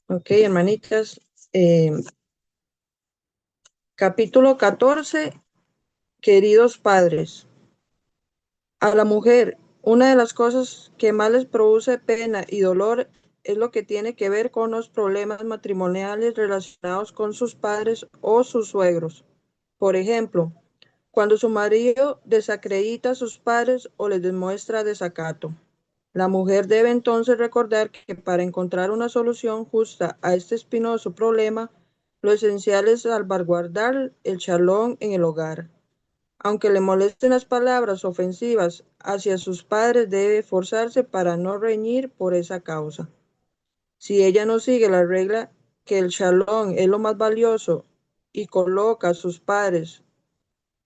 Ok, hermanitas. Capítulo 14. Queridos padres. A la mujer, una de las cosas que más les produce pena y dolor es lo que tiene que ver con los problemas matrimoniales relacionados con sus padres o sus suegros. Por ejemplo, cuando su marido desacredita a sus padres o les demuestra desacato. La mujer debe entonces recordar que para encontrar una solución justa a este espinoso problema, lo esencial es salvaguardar el shalom en el hogar. Aunque le molesten las palabras ofensivas hacia sus padres, debe esforzarse para no reñir por esa causa. Si ella no sigue la regla que el shalom es lo más valioso y coloca a sus padres,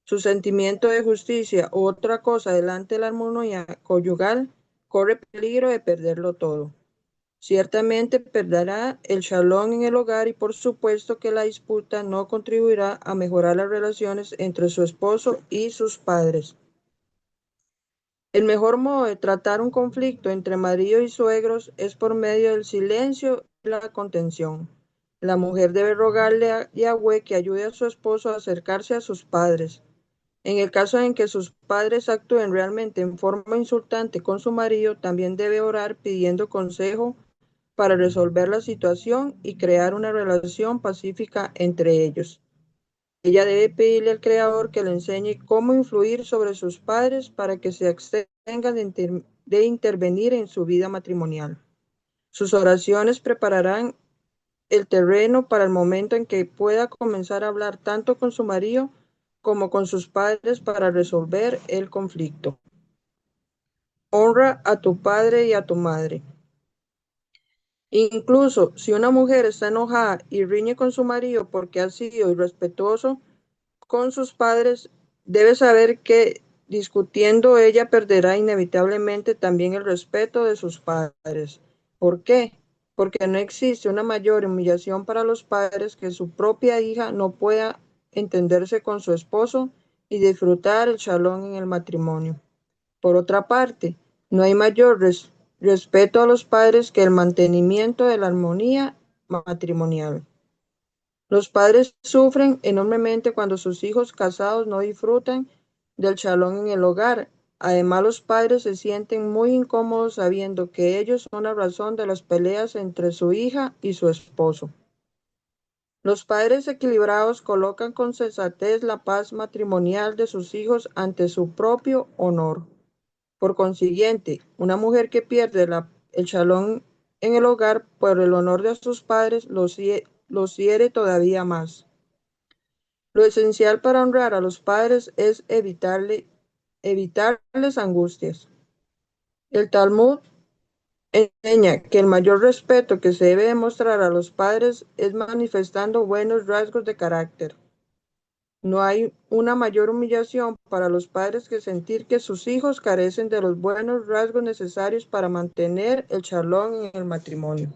su sentimiento de justicia u otra cosa delante de la armonía conyugal, corre peligro de perderlo todo. Ciertamente perderá el shalom en el hogar y por supuesto que la disputa no contribuirá a mejorar las relaciones entre su esposo y sus padres. El mejor modo de tratar un conflicto entre marido y suegros es por medio del silencio y la contención. La mujer debe rogarle a Yahweh que ayude a su esposo a acercarse a sus padres. En el caso en que sus padres actúen realmente en forma insultante con su marido, también debe orar pidiendo consejo para resolver la situación y crear una relación pacífica entre ellos. Ella debe pedirle al Creador que le enseñe cómo influir sobre sus padres para que se abstengan de intervenir en su vida matrimonial. Sus oraciones prepararán el terreno para el momento en que pueda comenzar a hablar tanto con su marido como con sus padres para resolver el conflicto. Honra a tu padre y a tu madre. Incluso si una mujer está enojada y riñe con su marido porque ha sido irrespetuoso con sus padres, debe saber que discutiendo ella perderá inevitablemente también el respeto de sus padres. ¿Por qué? Porque no existe una mayor humillación para los padres que su propia hija no pueda entenderse con su esposo y disfrutar el shalom en el matrimonio. Por otra parte, no hay mayor respeto a los padres que el mantenimiento de la armonía matrimonial. Los padres sufren enormemente cuando sus hijos casados no disfrutan del shalom en el hogar. Además, los padres se sienten muy incómodos sabiendo que ellos son la razón de las peleas entre su hija y su esposo. Los padres equilibrados colocan con sensatez la paz matrimonial de sus hijos ante su propio honor. Por consiguiente, una mujer que pierde el shalom en el hogar por el honor de sus padres los hiere todavía más. Lo esencial para honrar a los padres es evitarles angustias. El Talmud enseña que el mayor respeto que se debe demostrar a los padres es manifestando buenos rasgos de carácter. No hay una mayor humillación para los padres que sentir que sus hijos carecen de los buenos rasgos necesarios para mantener el shalom en el matrimonio.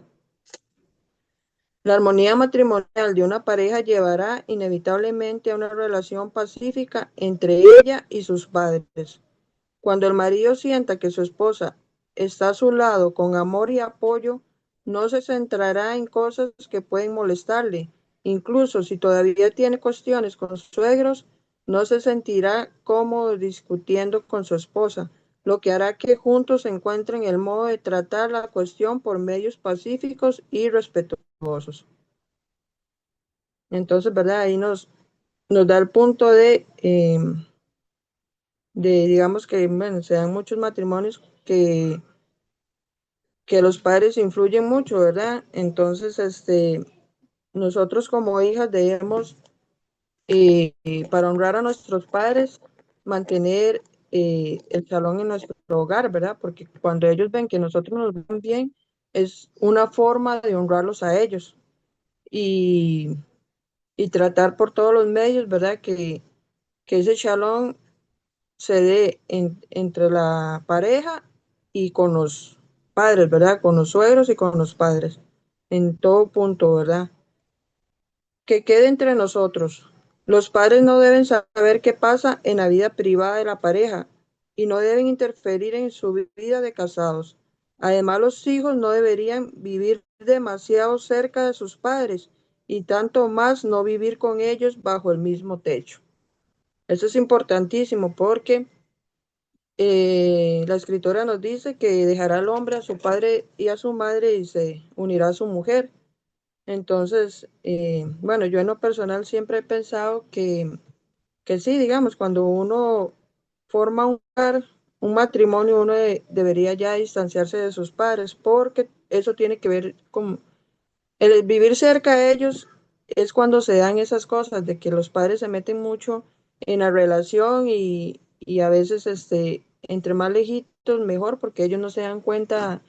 La armonía matrimonial de una pareja llevará inevitablemente a una relación pacífica entre ella y sus padres. Cuando el marido sienta que su esposa está a su lado con amor y apoyo, no se centrará en cosas que pueden molestarle. Incluso si todavía tiene cuestiones con sus suegros, no se sentirá cómodo discutiendo con su esposa, lo que hará que juntos encuentren el modo de tratar la cuestión por medios pacíficos y respetuosos. Entonces, ¿verdad? Ahí nos da el punto digamos que, bueno, se dan muchos matrimonios que los padres influyen mucho, ¿verdad? Entonces, nosotros como hijas debemos, para honrar a nuestros padres, mantener el salón en nuestro hogar, ¿verdad? Porque cuando ellos ven que nosotros nos ven bien, es una forma de honrarlos a ellos y, y tratar por todos los medios, ¿verdad? Que ese shalom se dé entre la pareja y con los padres, ¿verdad? Con los suegros y con los padres, en todo punto, ¿verdad? Que quede entre nosotros. Los padres no deben saber qué pasa en la vida privada de la pareja y no deben interferir en su vida de casados. Además, los hijos no deberían vivir demasiado cerca de sus padres y tanto más no vivir con ellos bajo el mismo techo. Eso es importantísimo porque la escritora nos dice que dejará al hombre a su padre y a su madre y se unirá a su mujer. Entonces, bueno, yo en lo personal siempre he pensado que sí, digamos, cuando uno forma un hogar, un matrimonio, uno debería ya distanciarse de sus padres, porque eso tiene que ver con el vivir cerca de ellos, es cuando se dan esas cosas, de que los padres se meten mucho en la relación y a veces, entre más lejitos, mejor, porque ellos no se dan cuenta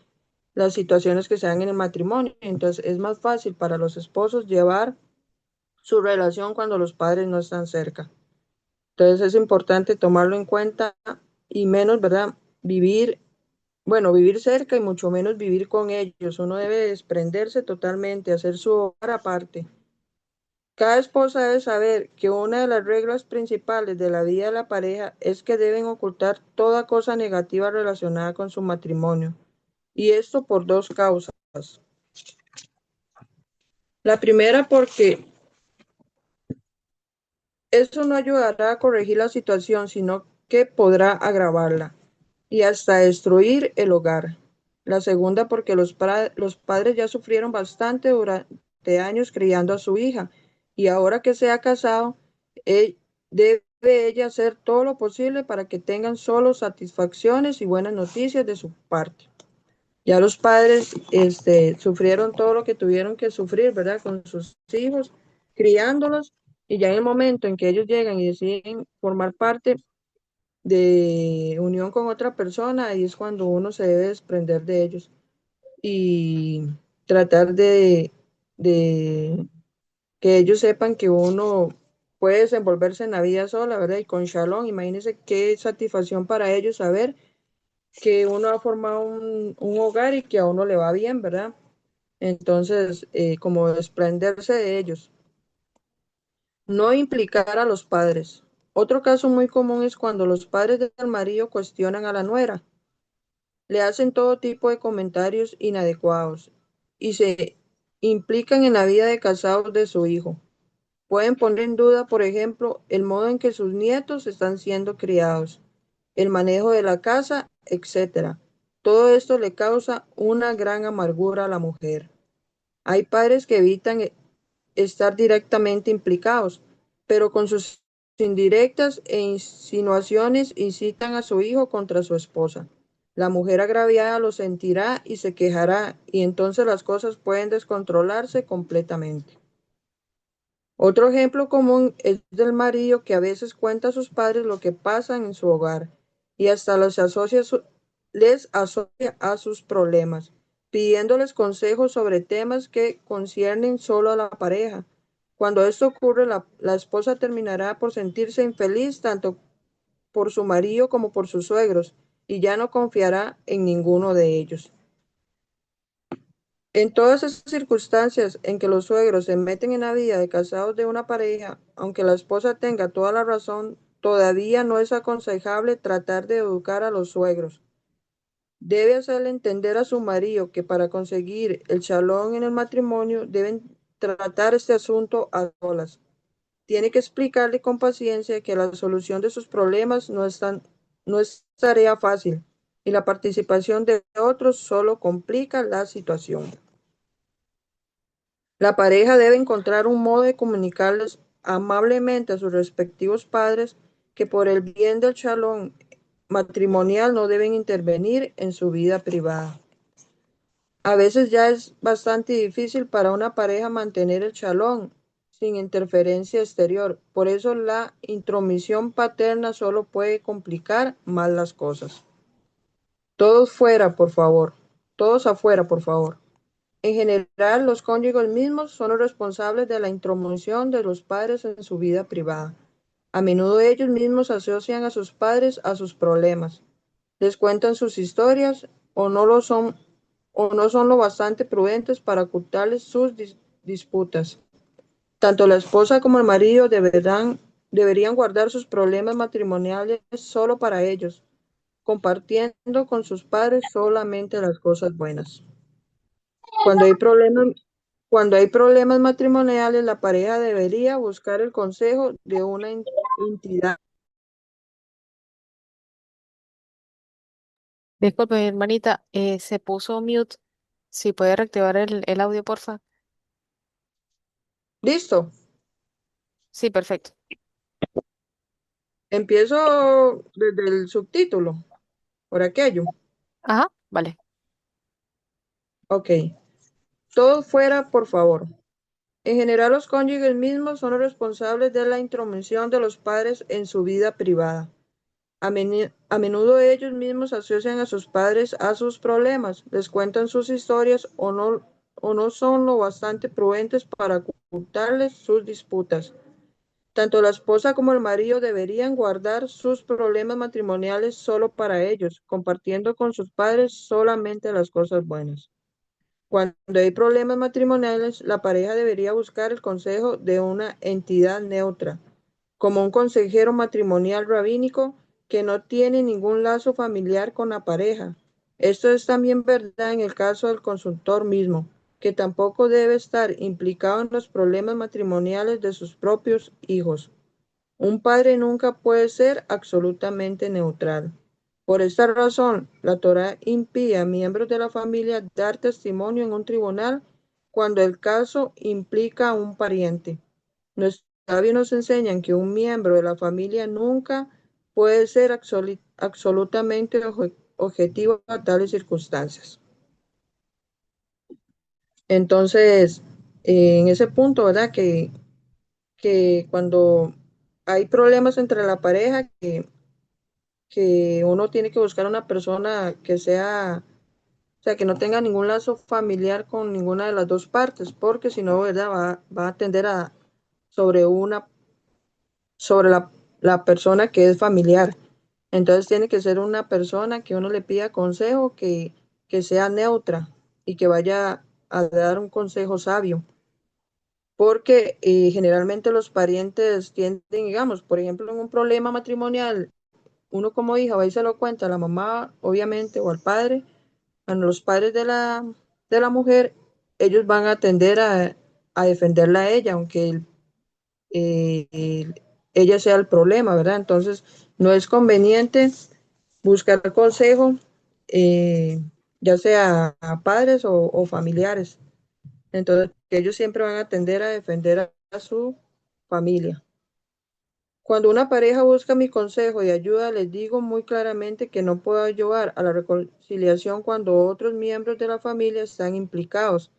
las situaciones que se dan en el matrimonio. Entonces, es más fácil para los esposos llevar su relación cuando los padres no están cerca. Entonces es importante tomarlo en cuenta y menos, ¿verdad? Vivir, bueno, vivir cerca y mucho menos vivir con ellos. Uno debe desprenderse totalmente, hacer su hogar aparte. Cada esposa debe saber que una de las reglas principales de la vida de la pareja es que deben ocultar toda cosa negativa relacionada con su matrimonio. Y esto por dos causas. La primera, porque eso no ayudará a corregir la situación, sino que podrá agravarla y hasta destruir el hogar. La segunda, porque los padres ya sufrieron bastante durante años criando a su hija y ahora que se ha casado, eh, debe ella hacer todo lo posible para que tengan solo satisfacciones y buenas noticias de su parte. Ya los padres sufrieron todo lo que tuvieron que sufrir, ¿verdad? Con sus hijos, criándolos, y ya en el momento en que ellos llegan y deciden formar parte de unión con otra persona, ahí es cuando uno se debe desprender de ellos y tratar de que ellos sepan que uno puede desenvolverse en la vida sola, ¿verdad? Y con Shalom, imagínense qué satisfacción para ellos saber que uno ha formado un hogar y que a uno le va bien, ¿verdad? Entonces, como desprenderse de ellos. No implicar a los padres. Otro caso muy común es cuando los padres del marido cuestionan a la nuera, le hacen todo tipo de comentarios inadecuados y se implican en la vida de casados de su hijo. Pueden poner en duda, por ejemplo, el modo en que sus nietos están siendo criados, el manejo de la casa, etcétera. Todo esto le causa una gran amargura a la mujer. Hay padres que evitan estar directamente implicados, pero con sus indirectas e insinuaciones incitan a su hijo contra su esposa. La mujer agraviada lo sentirá y se quejará, y entonces las cosas pueden descontrolarse completamente. Otro ejemplo común es del marido que a veces cuenta a sus padres lo que pasa en su hogar y hasta les asocia a sus problemas, pidiéndoles consejos sobre temas que conciernen solo a la pareja. Cuando esto ocurre, la esposa terminará por sentirse infeliz tanto por su marido como por sus suegros y ya no confiará en ninguno de ellos. En todas esas circunstancias en que los suegros se meten en la vida de casados de una pareja, aunque la esposa tenga toda la razón, todavía no es aconsejable tratar de educar a los suegros. Debe hacerle entender a su marido que para conseguir el shalom en el matrimonio deben tratar este asunto a solas. Tiene que explicarle con paciencia que la solución de sus problemas no es tarea fácil y la participación de otros solo complica la situación. La pareja debe encontrar un modo de comunicarles amablemente a sus respectivos padres que por el bien del shalom matrimonial no deben intervenir en su vida privada. A veces ya es bastante difícil para una pareja mantener el shalom sin interferencia exterior. Por eso la intromisión paterna solo puede complicar más las cosas. Todos fuera, por favor. Todos afuera, por favor. En general, los cónyuges mismos son los responsables de la intromisión de los padres en su vida privada. A menudo ellos mismos asocian a sus padres a sus problemas, les cuentan sus historias o no son lo bastante prudentes para ocultarles sus disputas. Tanto la esposa como el marido deberían guardar sus problemas matrimoniales solo para ellos, compartiendo con sus padres solamente las cosas buenas. Cuando hay problemas, cuando hay problemas matrimoniales, la pareja debería buscar el consejo de una entidad. Disculpe, mi hermanita, se puso mute. Si puede reactivar el audio, porfa. Listo. Sí, perfecto. Empiezo desde el subtítulo, por aquello. Ajá, vale. Ok. Todo fuera, por favor. En general, los cónyuges mismos son los responsables de la intromisión de los padres en su vida privada. A menudo ellos mismos asocian a sus padres a sus problemas, les cuentan sus historias o no son lo bastante prudentes para ocultarles sus disputas. Tanto la esposa como el marido deberían guardar sus problemas matrimoniales solo para ellos, compartiendo con sus padres solamente las cosas buenas. Cuando hay problemas matrimoniales, la pareja debería buscar el consejo de una entidad neutra, como un consejero matrimonial rabínico que no tiene ningún lazo familiar con la pareja. Esto es también verdad en el caso del consultor mismo, que tampoco debe estar implicado en los problemas matrimoniales de sus propios hijos. Un padre nunca puede ser absolutamente neutral. Por esta razón, la Torá impide a miembros de la familia dar testimonio en un tribunal cuando el caso implica a un pariente. Nuestros sabios nos enseñan que un miembro de la familia nunca puede ser absolutamente objetivo a tales circunstancias. Entonces, en ese punto, ¿verdad? Que cuando hay problemas entre la pareja, que uno tiene que buscar una persona que sea, o sea, que no tenga ningún lazo familiar con ninguna de las dos partes, porque si no, ¿verdad? Va a tender a sobre una, sobre la persona que es familiar. Entonces tiene que ser una persona que uno le pida consejo, que sea neutra y que vaya a dar un consejo sabio. Porque generalmente los parientes tienden, digamos, por ejemplo, en un problema matrimonial, uno como hija va y se lo cuenta a la mamá, obviamente, o al padre, a los padres de la mujer, ellos van a tender a defenderla a ella, aunque ella sea el problema, ¿verdad? Entonces, no es conveniente buscar consejo, eh, ya sea a padres o familiares. Entonces, ellos siempre van a tender a defender a su familia. Cuando una pareja busca mi consejo y ayuda, les digo muy claramente que no puedo ayudar a la reconciliación cuando otros miembros de la familia están implicados.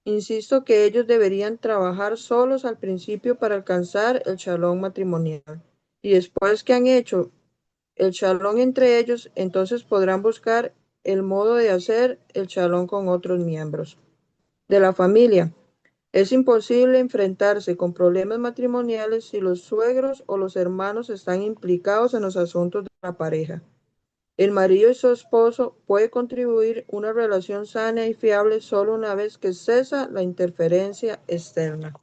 Insisto que ellos deberían trabajar solos al principio para alcanzar el shalom matrimonial. Y después que han hecho el shalom entre ellos, entonces podrán buscar el modo de hacer el shalom con otros miembros de la familia. Es imposible enfrentarse con problemas matrimoniales si los suegros o los hermanos están implicados en los asuntos de la pareja. El marido y su esposo puede contribuir una relación sana y fiable solo una vez que cesa la interferencia externa.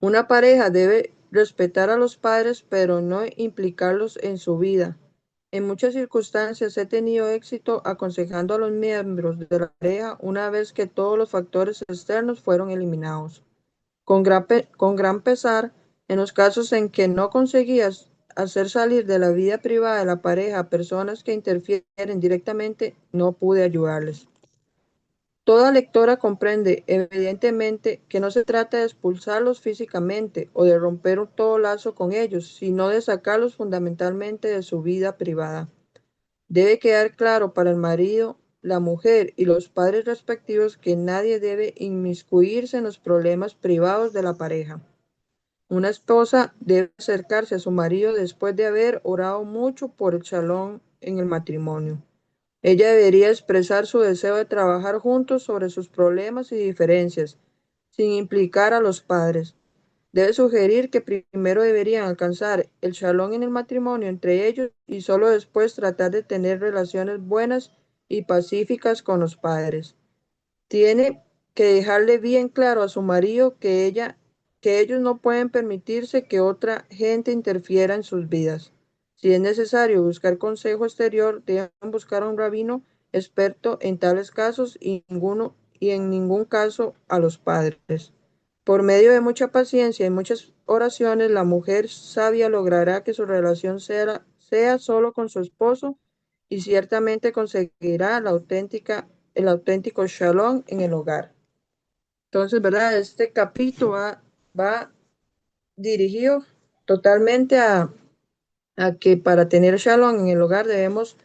Una pareja debe respetar a los padres, pero no implicarlos en su vida. En muchas circunstancias he tenido éxito aconsejando a los miembros de la pareja una vez que todos los factores externos fueron eliminados. Con gran pesar, en los casos en que no conseguías hacer salir de la vida privada de la pareja a personas que interfieren directamente, no pude ayudarles. Toda lectora comprende, evidentemente, que no se trata de expulsarlos físicamente o de romper todo lazo con ellos, sino de sacarlos fundamentalmente de su vida privada. Debe quedar claro para el marido, la mujer y los padres respectivos que nadie debe inmiscuirse en los problemas privados de la pareja. Una esposa debe acercarse a su marido después de haber orado mucho por el shalom en el matrimonio. Ella debería expresar su deseo de trabajar juntos sobre sus problemas y diferencias, sin implicar a los padres. Debe sugerir que primero deberían alcanzar el shalom en el matrimonio entre ellos y solo después tratar de tener relaciones buenas y pacíficas con los padres. Tiene que dejarle bien claro a su marido que ellos no pueden permitirse que otra gente interfiera en sus vidas. Si es necesario buscar consejo exterior, deben buscar a un rabino experto en tales casos y en ningún caso a los padres. Por medio de mucha paciencia y muchas oraciones, la mujer sabia logrará que su relación sea solo con su esposo y ciertamente conseguirá el auténtico shalom en el hogar. Entonces, ¿verdad? Este capítulo va dirigido totalmente a que para tener shalom en el hogar debemos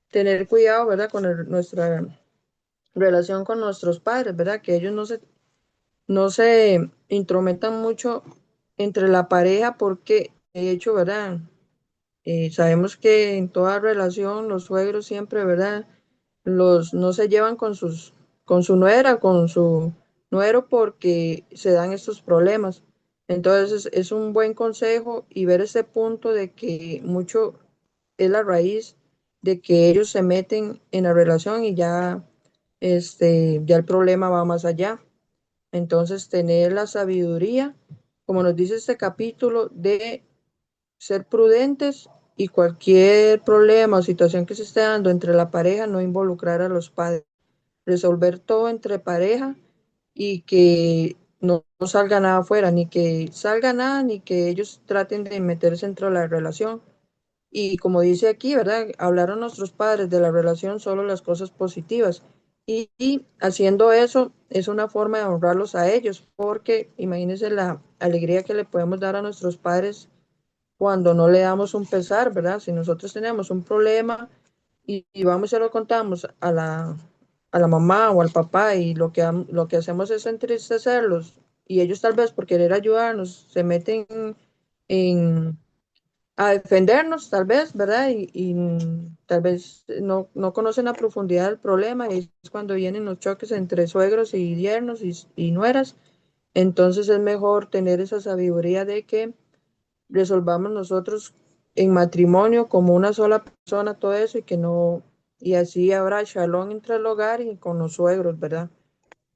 tener cuidado, ¿verdad? Con nuestra relación con nuestros padres, ¿verdad? Que ellos no se intrometan mucho entre la pareja porque, de hecho, ¿verdad? Sabemos que en toda relación los suegros siempre, ¿verdad? No se llevan con su nuera, con su nuero porque se dan estos problemas. Entonces es un buen consejo y ver ese punto de que mucho es la raíz de que ellos se meten en la relación y ya el problema va más allá. Entonces tener la sabiduría, como nos dice este capítulo, de ser prudentes y cualquier problema o situación que se esté dando entre la pareja, no involucrar a los padres, resolver todo entre pareja y que no salga nada afuera, ni que salga nada, ni que ellos traten de meterse dentro de la relación. Y como dice aquí, ¿verdad? Hablaron nuestros padres de la relación solo las cosas positivas. Y haciendo eso es una forma de honrarlos a ellos, porque imagínense la alegría que le podemos dar a nuestros padres cuando no le damos un pesar, ¿verdad? Si nosotros tenemos un problema y vamos y se lo contamos a la mamá o al papá y lo que hacemos es entristecerlos y ellos tal vez por querer ayudarnos se meten en, a defendernos, tal vez, ¿verdad? Tal vez no conocen la profundidad del problema y es cuando vienen los choques entre suegros y yernos y nueras. Entonces es mejor tener esa sabiduría de que resolvamos nosotros en matrimonio como una sola persona todo eso y así habrá shalom entre el hogar y con los suegros, ¿verdad?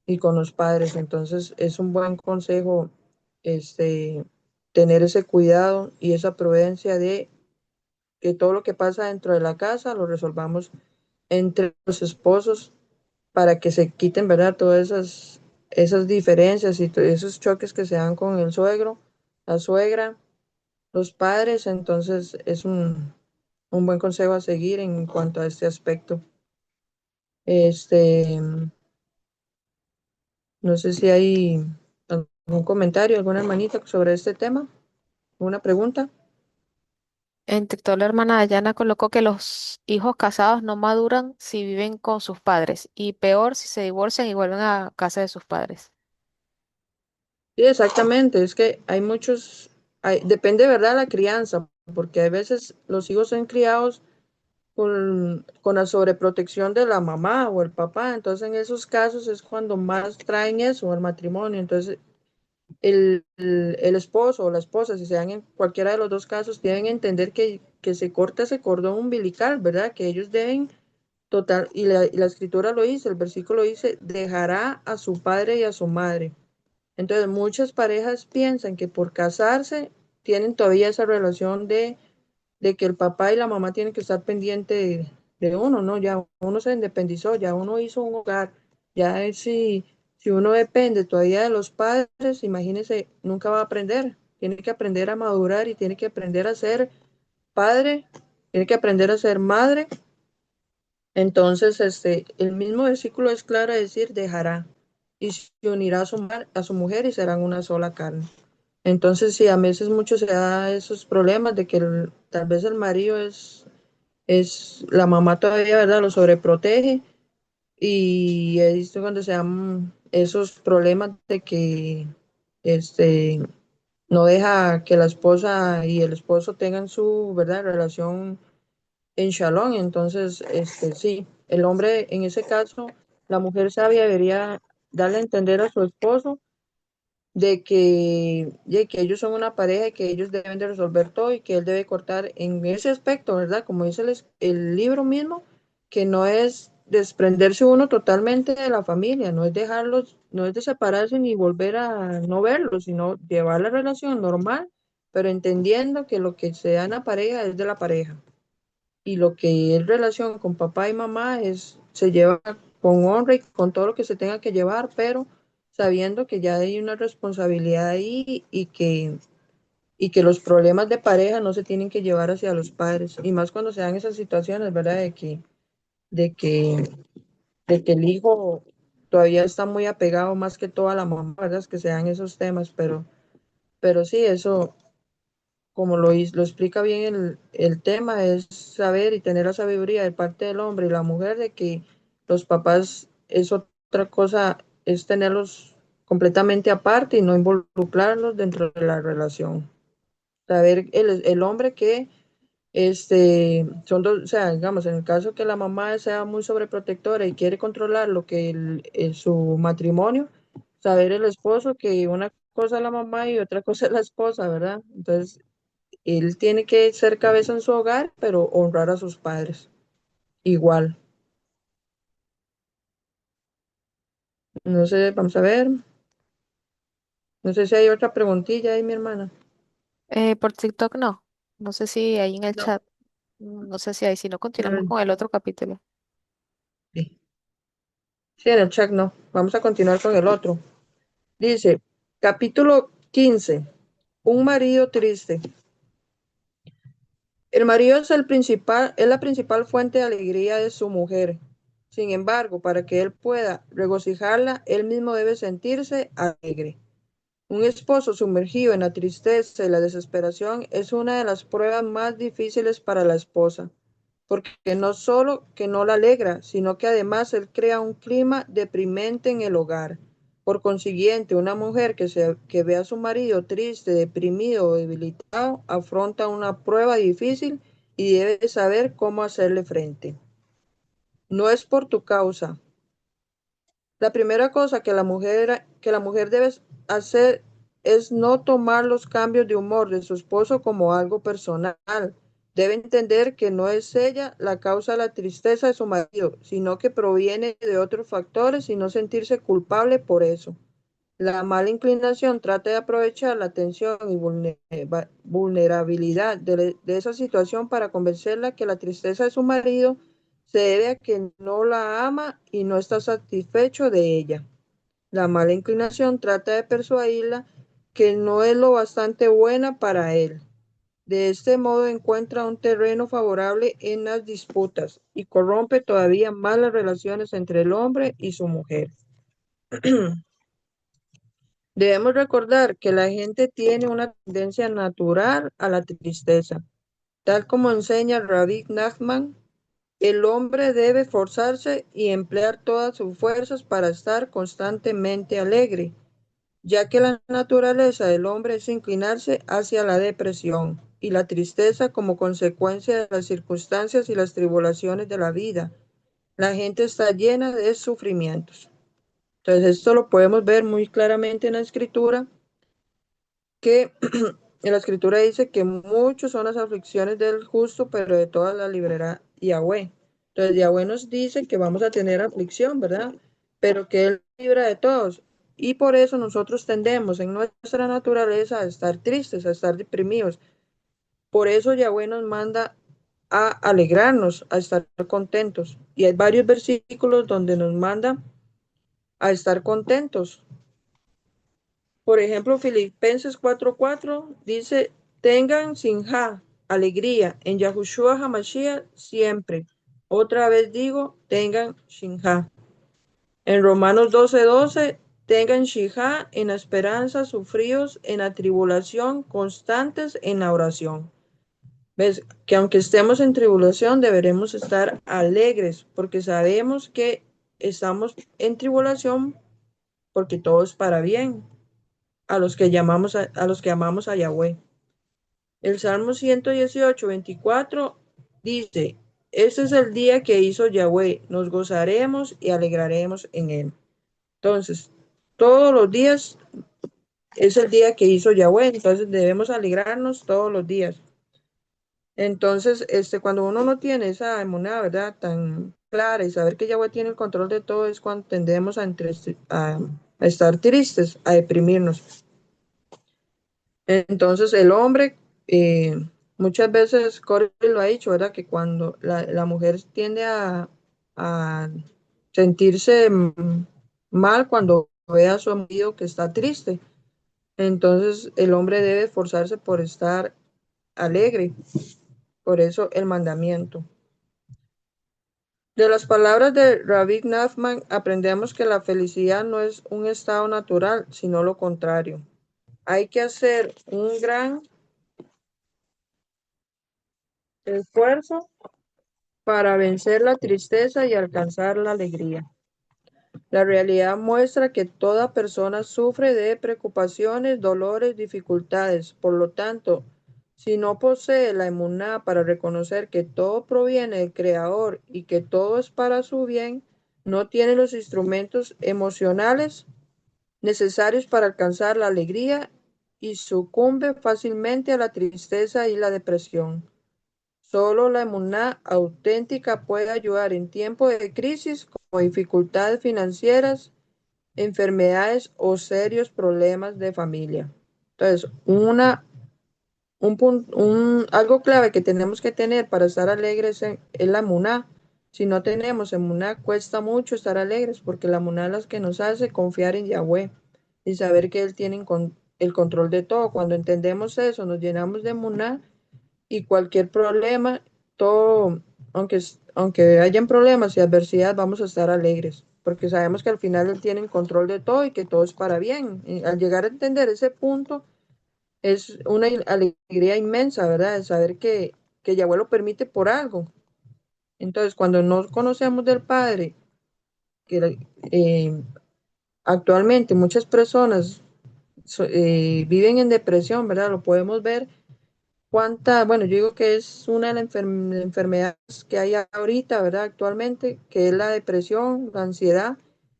Y con los padres. Entonces es un buen consejo, este, tener ese cuidado y esa prudencia de que todo lo que pasa dentro de la casa lo resolvamos entre los esposos para que se quiten, ¿verdad? Esas diferencias y esos choques que se dan con el suegro, la suegra, los padres, entonces es un buen consejo a seguir en cuanto a este aspecto. Este, no sé si hay algún comentario, alguna hermanita sobre este tema, una pregunta. En TikTok, la hermana Dayana colocó que los hijos casados no maduran si viven con sus padres y peor si se divorcian y vuelven a casa de sus padres. Sí, exactamente, es que depende, ¿verdad?, la crianza, porque a veces los hijos son criados con la sobreprotección de la mamá o el papá, entonces en esos casos es cuando más traen eso, el matrimonio, entonces el esposo o la esposa, si se dan en cualquiera de los dos casos, deben entender que se corta ese cordón umbilical, ¿verdad? Que ellos deben total, y la escritura lo dice, el versículo dice, dejará a su padre y a su madre. Entonces, muchas parejas piensan que por casarse tienen todavía esa relación de que el papá y la mamá tienen que estar pendiente de uno, ¿no? Ya uno se independizó, ya uno hizo un hogar, si uno depende todavía de los padres, imagínese, nunca va a aprender, tiene que aprender a madurar y tiene que aprender a ser padre, tiene que aprender a ser madre. Entonces, el mismo versículo es claro de decir, dejará y se unirá a su mujer y serán una sola carne. Entonces, sí, a veces mucho se da esos problemas de que tal vez el marido es la mamá todavía, ¿verdad? Lo sobreprotege y he visto cuando se dan esos problemas de que este, no deja que la esposa y el esposo tengan su, ¿verdad?, relación en shalom. Entonces, sí, el hombre en ese caso, la mujer sabia debería darle a entender a su esposo de que ellos son una pareja y que ellos deben de resolver todo y que él debe cortar en ese aspecto, ¿verdad? Como dice el libro mismo, que no es desprenderse uno totalmente de la familia, no es dejarlos, no es de separarse ni volver a no verlos, sino llevar la relación normal, pero entendiendo que lo que se da en la pareja es de la pareja y lo que es relación con papá y mamá se lleva con honra y con todo lo que se tenga que llevar, pero sabiendo que ya hay una responsabilidad ahí y que los problemas de pareja no se tienen que llevar hacia los padres, y más cuando se dan esas situaciones, ¿verdad? De que, de que el hijo todavía está muy apegado más que todo a la mamá, ¿verdad? Es que se dan esos temas, pero sí, eso, como lo explica bien el tema, es saber y tener la sabiduría de parte del hombre y la mujer de que los papás es otra cosa, es tenerlos completamente aparte y no involucrarlos dentro de la relación. Saber el hombre que son dos, o sea, digamos, en el caso que la mamá sea muy sobreprotectora y quiere controlar lo que su matrimonio, saber el esposo que una cosa es la mamá y otra cosa es la esposa, ¿verdad? Entonces, él tiene que ser cabeza en su hogar, pero honrar a sus padres. Igual. No sé, vamos a ver. No sé si hay otra preguntilla ahí, mi hermana. Por TikTok no. No sé si ahí en el No. chat. No sé si ahí, si no continuamos Mm, con el otro capítulo. sí. Sí, en el chat no. Vamos a continuar con el otro. Dice, capítulo 15. Un marido triste. El marido es la principal fuente de alegría de su mujer. Sin embargo, para que él pueda regocijarla, él mismo debe sentirse alegre. Un esposo sumergido en la tristeza y la desesperación es una de las pruebas más difíciles para la esposa, porque no solo que no la alegra, sino que además él crea un clima deprimente en el hogar. Por consiguiente, una mujer que ve a su marido triste, deprimido o debilitado, afronta una prueba difícil y debe saber cómo hacerle frente. No es por tu causa, la primera cosa que la mujer debe hacer es no tomar los cambios de humor de su esposo como algo personal. Debe entender que no es ella la causa de la tristeza de su marido, sino que proviene de otros factores y no sentirse culpable por eso. La mala inclinación trata de aprovechar la tensión y vulnerabilidad de esa situación para convencerla que la tristeza de su marido se debe a que no la ama y no está satisfecho de ella. La mala inclinación trata de persuadirla que no es lo bastante buena para él. De este modo encuentra un terreno favorable en las disputas y corrompe todavía más las relaciones entre el hombre y su mujer. Debemos recordar que la gente tiene una tendencia natural a la tristeza. Tal como enseña Rabbi Nachman, el hombre debe forzarse y emplear todas sus fuerzas para estar constantemente alegre, ya que la naturaleza del hombre es inclinarse hacia la depresión y la tristeza como consecuencia de las circunstancias y las tribulaciones de la vida. La gente está llena de sufrimientos. Entonces, esto lo podemos ver muy claramente en la escritura, que en la escritura dice que muchos son las aflicciones del justo, pero de todas las librará Yahweh. Entonces, Yahweh nos dice que vamos a tener aflicción, ¿verdad? Pero que Él libra de todos. Y por eso nosotros tendemos en nuestra naturaleza a estar tristes, a estar deprimidos. Por eso Yahweh nos manda a alegrarnos, a estar contentos. Y hay varios versículos donde nos manda a estar contentos. Por ejemplo, Filipenses 4:4 dice, tengan sinja, alegría, en Yahushua Hamashiach siempre. Otra vez digo, tengan sinja. En Romanos 12:12, tengan sinja en la esperanza, sufridos en la tribulación, constantes en la oración. ¿Ves? Que aunque estemos en tribulación, deberemos estar alegres, porque sabemos que estamos en tribulación porque todo es para bien a los que amamos a Yahweh. El Salmo 118:24 dice, este es el día que hizo Yahweh, nos gozaremos y alegraremos en él. Entonces, todos los días es el día que hizo Yahweh, entonces debemos alegrarnos todos los días. Entonces, cuando uno no tiene esa emuná, ¿verdad? Tan clara y saber que Yahweh tiene el control de todo es cuando tendemos a estar tristes, a deprimirnos. Entonces el hombre, muchas veces Corey lo ha dicho, ¿verdad? Que cuando la mujer tiende a sentirse mal cuando ve a su amigo que está triste. Entonces el hombre debe esforzarse por estar alegre. Por eso el mandamiento. De las palabras de Rabbi Nachman aprendemos que la felicidad no es un estado natural, sino lo contrario. Hay que hacer un gran esfuerzo para vencer la tristeza y alcanzar la alegría. La realidad muestra que toda persona sufre de preocupaciones, dolores, dificultades. Por lo tanto, si no posee la emuná para reconocer que todo proviene del Creador y que todo es para su bien, no tiene los instrumentos emocionales necesarios para alcanzar la alegría y sucumbe fácilmente a la tristeza y la depresión. Solo la emuná auténtica puede ayudar en tiempos de crisis como dificultades financieras, enfermedades o serios problemas de familia. Entonces, algo clave que tenemos que tener para estar alegres es la emuná. Si no tenemos emuná, cuesta mucho estar alegres porque la emuná es la que nos hace confiar en Yahweh y saber que Él tiene el control de todo. Cuando entendemos eso, nos llenamos de emuná y cualquier problema, todo, aunque hayan problemas y adversidad, vamos a estar alegres, porque sabemos que al final Él tiene el control de todo y que todo es para bien. Y al llegar a entender ese punto, es una alegría inmensa, ¿verdad? De saber que Yahweh lo permite por algo. Entonces, cuando no conocemos del Padre, que actualmente muchas personas viven en depresión, ¿verdad? Lo podemos ver bueno, yo digo que es una de las enfermedades que hay ahorita, ¿verdad? Actualmente, que es la depresión, la ansiedad,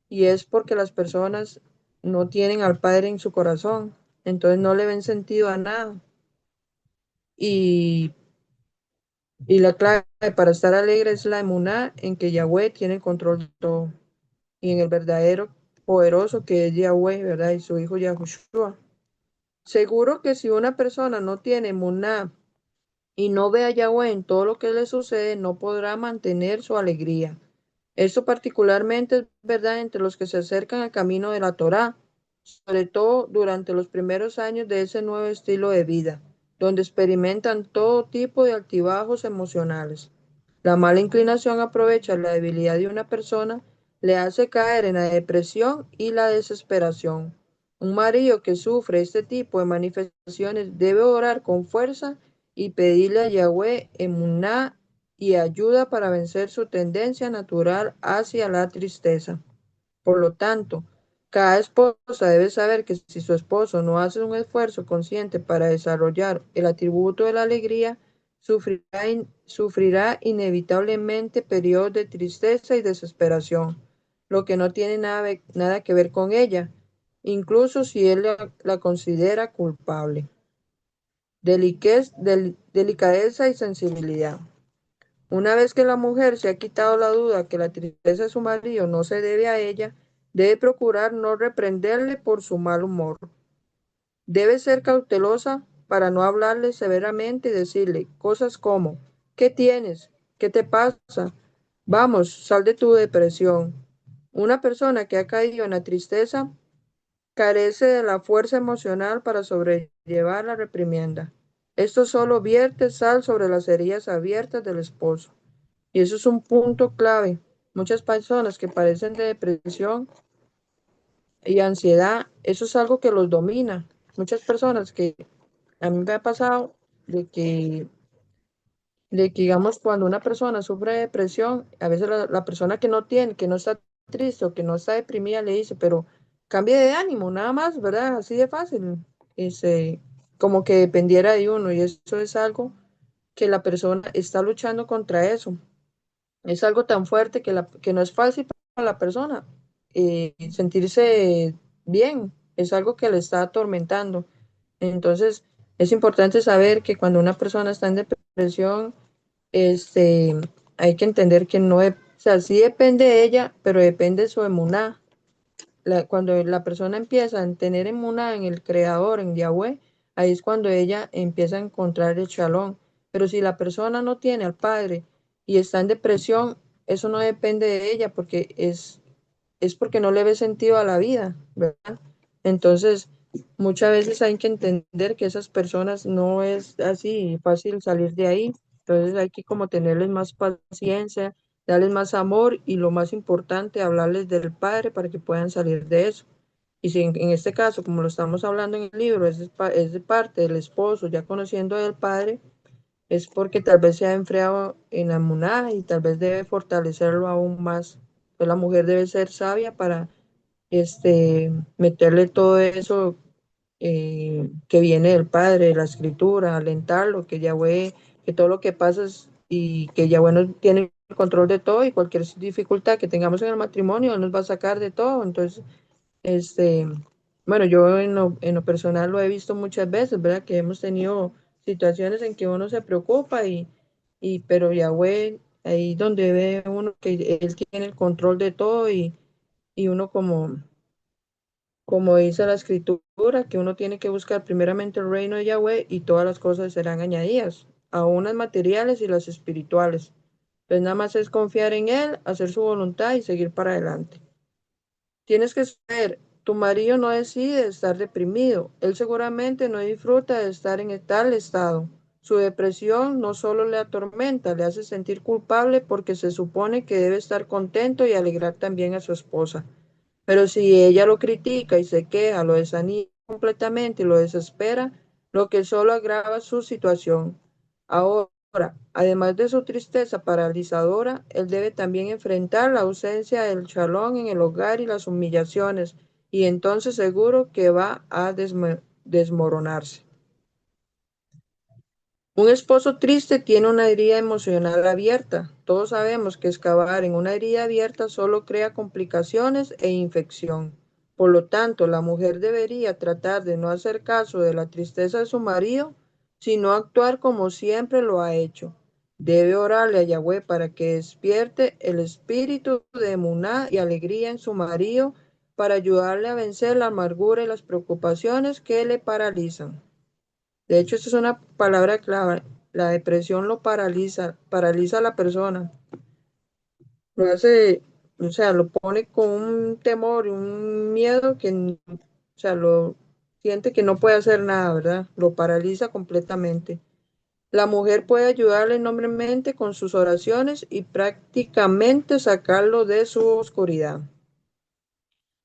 y es porque las personas no tienen al Padre en su corazón, entonces no le ven sentido a nada. Y, y la clave para estar alegre es la emuná en que Yahweh tiene el control de todo, y en el verdadero poderoso que es Yahweh, ¿verdad? Y su hijo Yahushua. Seguro que si una persona no tiene emuná y no ve a Yahweh en todo lo que le sucede, no podrá mantener su alegría. Esto particularmente es verdad entre los que se acercan al camino de la Torá, sobre todo durante los primeros años de ese nuevo estilo de vida, donde experimentan todo tipo de altibajos emocionales. La mala inclinación aprovecha la debilidad de una persona, le hace caer en la depresión y la desesperación. Un marido que sufre este tipo de manifestaciones debe orar con fuerza y pedirle a Yahweh emuná y ayuda para vencer su tendencia natural hacia la tristeza. Por lo tanto, cada esposa debe saber que si su esposo no hace un esfuerzo consciente para desarrollar el atributo de la alegría, sufrirá inevitablemente periodos de tristeza y desesperación, lo que no tiene nada que ver con ella, incluso si él la considera culpable. Delicadeza y sensibilidad. Una vez que la mujer se ha quitado la duda que la tristeza de su marido no se debe a ella, debe procurar no reprenderle por su mal humor. Debe ser cautelosa para no hablarle severamente y decirle cosas como, ¿qué tienes? ¿Qué te pasa? Vamos, sal de tu depresión. Una persona que ha caído en la tristeza carece de la fuerza emocional para sobrellevar la reprimienda. Esto solo vierte sal sobre las heridas abiertas del esposo. Y eso es un punto clave. Muchas personas que padecen de depresión y ansiedad, eso es algo que los domina. Muchas personas que a mí me ha pasado de que digamos, cuando una persona sufre de depresión, a veces la persona que no está triste o que no está deprimida, le dice, pero cambie de ánimo, nada más, ¿verdad? Así de fácil. Como que dependiera de uno, y eso es algo que la persona está luchando contra eso. Es algo tan fuerte que no es fácil para la persona sentirse bien, es algo que le está atormentando. Entonces, es importante saber que cuando una persona está en depresión, este, hay que entender que no, o sea, sí depende de ella, pero depende de su emuná. Cuando la persona empieza a tener emuná en el Creador, en Yahweh, ahí es cuando ella empieza a encontrar el shalom. Pero si la persona no tiene al Padre y está en depresión, eso no depende de ella porque es porque no le ve sentido a la vida, ¿verdad? Entonces, muchas veces hay que entender que esas personas no es así fácil salir de ahí. Entonces hay que como tenerles más paciencia, darles más amor y lo más importante, hablarles del Padre para que puedan salir de eso. Y si en este caso, como lo estamos hablando en el libro, es de parte del esposo, ya conociendo al Padre, es porque tal vez se ha enfriado en la muná y tal vez debe fortalecerlo aún más. Pues la mujer debe ser sabia para meterle todo eso que viene del Padre, de la Escritura, alentarlo, que Yahweh, que todo lo que pasa y que Yahweh no tiene el control de todo y cualquier dificultad que tengamos en el matrimonio, Él nos va a sacar de todo. Entonces, este, bueno, yo en lo personal lo he visto muchas veces, ¿verdad? Que hemos tenido situaciones en que uno se preocupa pero Yahweh, ahí donde ve uno que Él tiene el control de todo y uno como dice la escritura, que uno tiene que buscar primeramente el reino de Yahweh y todas las cosas serán añadidas, aún las materiales y las espirituales. Pues nada más es confiar en Él, hacer su voluntad y seguir para adelante. Tienes que saber, tu marido no decide estar deprimido, él seguramente no disfruta de estar en tal estado. Su depresión no solo le atormenta, le hace sentir culpable porque se supone que debe estar contento y alegrar también a su esposa. Pero si ella lo critica y se queja, lo desanima completamente y lo desespera, lo que solo agrava su situación. Ahora, además de su tristeza paralizadora, él debe también enfrentar la ausencia del shalom en el hogar y las humillaciones, y entonces seguro que va a desmoronarse. Un esposo triste tiene una herida emocional abierta. Todos sabemos que excavar en una herida abierta solo crea complicaciones e infección. Por lo tanto, la mujer debería tratar de no hacer caso de la tristeza de su marido, sino actuar como siempre lo ha hecho. Debe orarle a Yahweh para que despierte el espíritu de emuná y alegría en su marido para ayudarle a vencer la amargura y las preocupaciones que le paralizan. De hecho, esta es una palabra clave. La depresión lo paraliza a la persona. Lo hace, o sea, lo pone con un temor y un miedo o sea, lo siente que no puede hacer nada, ¿verdad? Lo paraliza completamente. La mujer puede ayudarle enormemente con sus oraciones y prácticamente sacarlo de su oscuridad.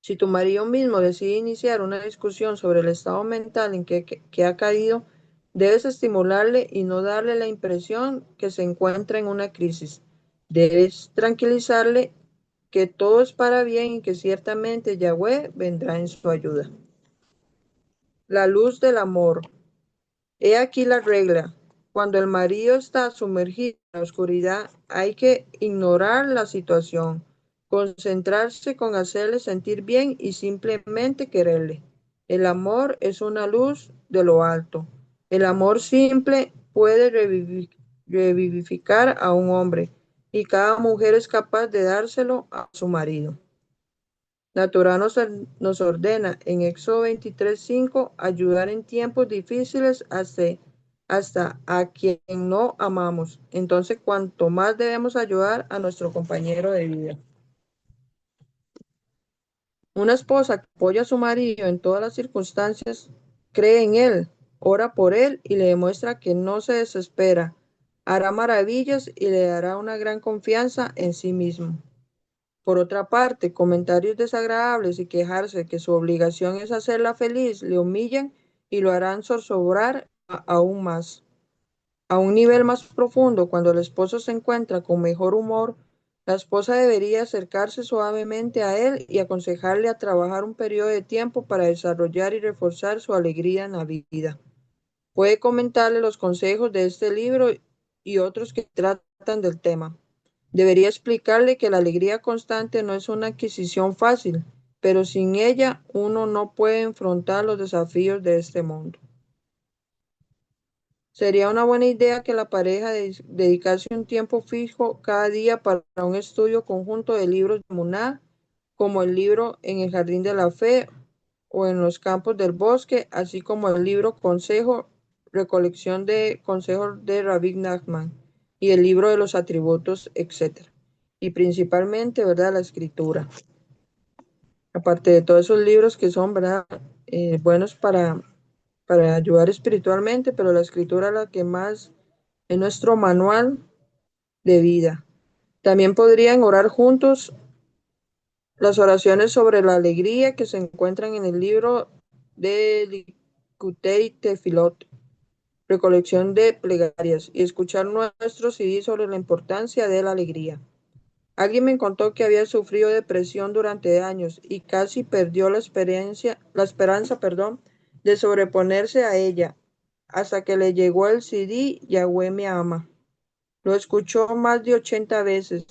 Si tu marido mismo decide iniciar una discusión sobre el estado mental en que ha caído, debes estimularle y no darle la impresión que se encuentra en una crisis. Debes tranquilizarle que todo es para bien y que ciertamente Yahweh vendrá en su ayuda. La luz del amor. He aquí la regla. Cuando el marido está sumergido en la oscuridad, hay que ignorar la situación, concentrarse con hacerle sentir bien y simplemente quererle. El amor es una luz de lo alto. El amor simple puede revivificar a un hombre y cada mujer es capaz de dárselo a su marido. La Torá nos ordena en Éxodo 23:5 ayudar en tiempos difíciles hasta a quien no amamos. Entonces, cuanto más debemos ayudar a nuestro compañero de vida. Una esposa que apoya a su marido en todas las circunstancias, cree en él, ora por él y le demuestra que no se desespera. Hará maravillas y le dará una gran confianza en sí mismo. Por otra parte, comentarios desagradables y quejarse de que su obligación es hacerla feliz le humillan y lo harán zozobrar aún más. A un nivel más profundo, cuando el esposo se encuentra con mejor humor, la esposa debería acercarse suavemente a él y aconsejarle a trabajar un periodo de tiempo para desarrollar y reforzar su alegría en la vida. Puede comentarle los consejos de este libro y otros que tratan del tema. Debería explicarle que la alegría constante no es una adquisición fácil, pero sin ella uno no puede enfrentar los desafíos de este mundo. Sería una buena idea que la pareja dedicase un tiempo fijo cada día para un estudio conjunto de libros de Muná, como el libro En el Jardín de la Fe o En los Campos del Bosque, así como el libro Recolección de Consejos de Rabbi Nachman y el libro de los Atributos, etc. y principalmente, ¿verdad?, la escritura. Aparte de todos esos libros que son, ¿verdad?, buenos para ayudar espiritualmente, pero la escritura es la que más es nuestro manual de vida. También podrían orar juntos las oraciones sobre la alegría que se encuentran en el libro de Likutei Tefilot, recolección de plegarias, y escuchar nuestros CD sobre la importancia de la alegría. Alguien me contó que había sufrido depresión durante años y casi perdió la esperanza, de sobreponerse a ella, hasta que le llegó el CD Yahweh me ama. Lo escuchó más de 80 veces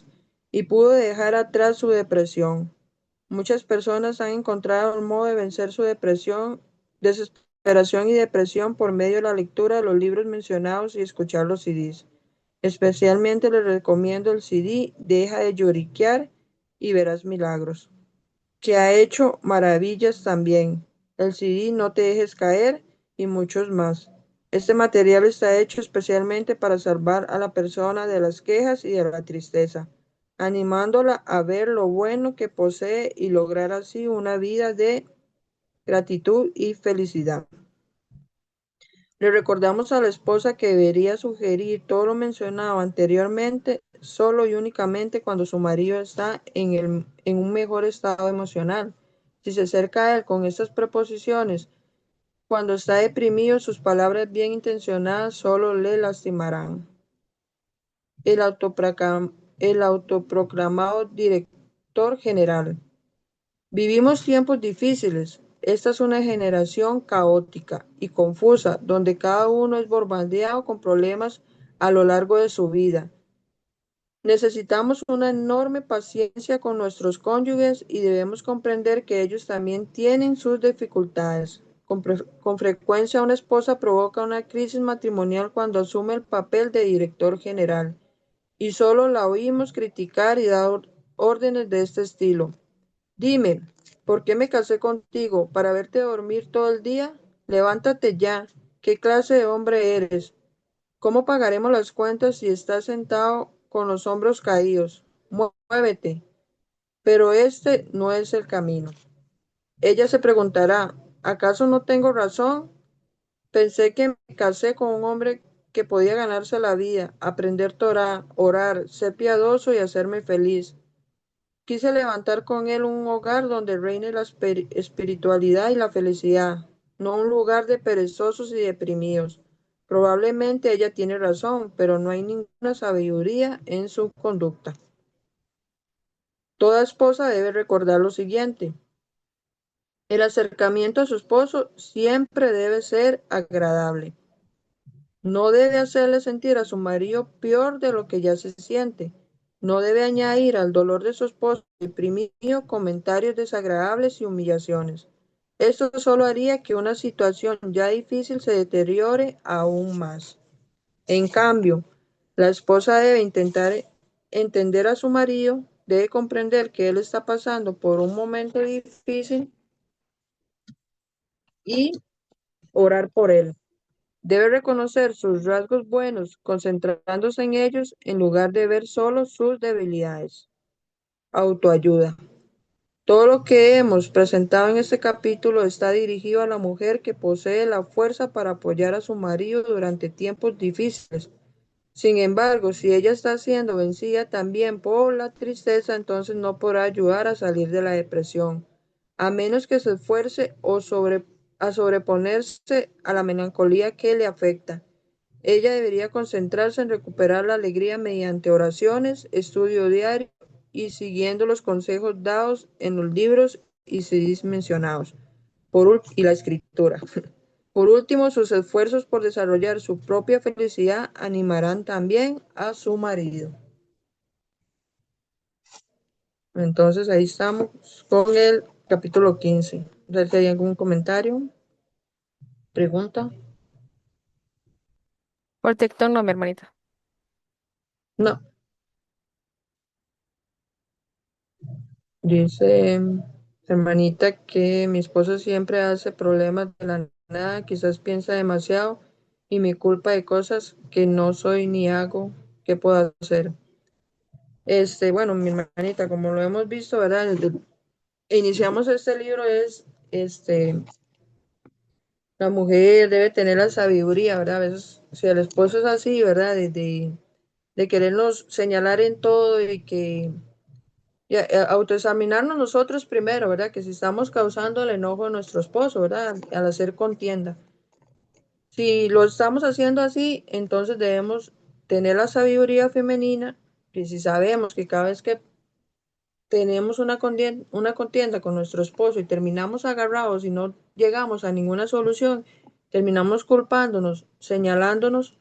y pudo dejar atrás su depresión. Muchas personas han encontrado un modo de vencer su depresión, desesperación y depresión por medio de la lectura de los libros mencionados y escuchar los CDs. Especialmente les recomiendo el CD Deja de lloriquear y verás milagros, que ha hecho maravillas también. El CD No te dejes caer y muchos más. Este material está hecho especialmente para salvar a la persona de las quejas y de la tristeza, animándola a ver lo bueno que posee y lograr así una vida de gratitud y felicidad. Le recordamos a la esposa que debería sugerir todo lo mencionado anteriormente solo y únicamente cuando su marido está en un mejor estado emocional. Si se acerca a él con estas preposiciones, cuando está deprimido, sus palabras bien intencionadas solo le lastimarán. El autoproclamado director general. Vivimos tiempos difíciles. Esta es una generación caótica y confusa, donde cada uno es bombardeado con problemas a lo largo de su vida. Necesitamos una enorme paciencia con nuestros cónyuges y debemos comprender que ellos también tienen sus dificultades. Con frecuencia una esposa provoca una crisis matrimonial cuando asume el papel de director general y solo la oímos criticar y dar órdenes de este estilo. Dime, ¿por qué me casé contigo? ¿Para verte dormir todo el día? Levántate ya. ¿Qué clase de hombre eres? ¿Cómo pagaremos las cuentas si estás sentado con los hombros caídos? Muévete. Pero este no es el camino. Ella se preguntará, ¿acaso no tengo razón? Pensé que me casé con un hombre que podía ganarse la vida, aprender Torah, orar, ser piadoso y hacerme feliz. Quise levantar con él un hogar donde reine la espiritualidad y la felicidad, no un lugar de perezosos y deprimidos. Probablemente ella tiene razón, pero no hay ninguna sabiduría en su conducta. Toda esposa debe recordar lo siguiente. El acercamiento a su esposo siempre debe ser agradable. No debe hacerle sentir a su marido peor de lo que ya se siente. No debe añadir al dolor de su esposo deprimido comentarios desagradables y humillaciones. Esto solo haría que una situación ya difícil se deteriore aún más. En cambio, la esposa debe intentar entender a su marido, debe comprender que él está pasando por un momento difícil y orar por él. Debe reconocer sus rasgos buenos, concentrándose en ellos en lugar de ver solo sus debilidades. Autoayuda. Todo lo que hemos presentado en este capítulo está dirigido a la mujer que posee la fuerza para apoyar a su marido durante tiempos difíciles. Sin embargo, si ella está siendo vencida también por la tristeza, entonces no podrá ayudar a salir de la depresión, a menos que se esfuerce a sobreponerse a la melancolía que le afecta. Ella debería concentrarse en recuperar la alegría mediante oraciones, estudio diario y siguiendo los consejos dados en los libros y CDs mencionados, y la escritura. Por último, sus esfuerzos por desarrollar su propia felicidad animarán también a su marido. Entonces, ahí estamos con el capítulo 15. ¿Hay algún comentario? ¿Pregunta? Por TikTok no, mi hermanita. No. Dice hermanita que mi esposo siempre hace problemas de la nada, quizás piensa demasiado y me culpa de cosas que no soy ni hago. ¿Qué puedo hacer? Bueno, mi hermanita, como lo hemos visto, ¿verdad? Desde iniciamos este libro es, la mujer debe tener la sabiduría, ¿verdad? A veces, si el esposo es así, ¿verdad? De querernos señalar en todo y que y autoexaminarnos nosotros primero, ¿verdad? Que si estamos causando el enojo de nuestro esposo, ¿verdad? Al hacer contienda. Si lo estamos haciendo así, entonces debemos tener la sabiduría femenina, que si sabemos que cada vez que tenemos una contienda con nuestro esposo y terminamos agarrados y no llegamos a ninguna solución, terminamos culpándonos, señalándonos,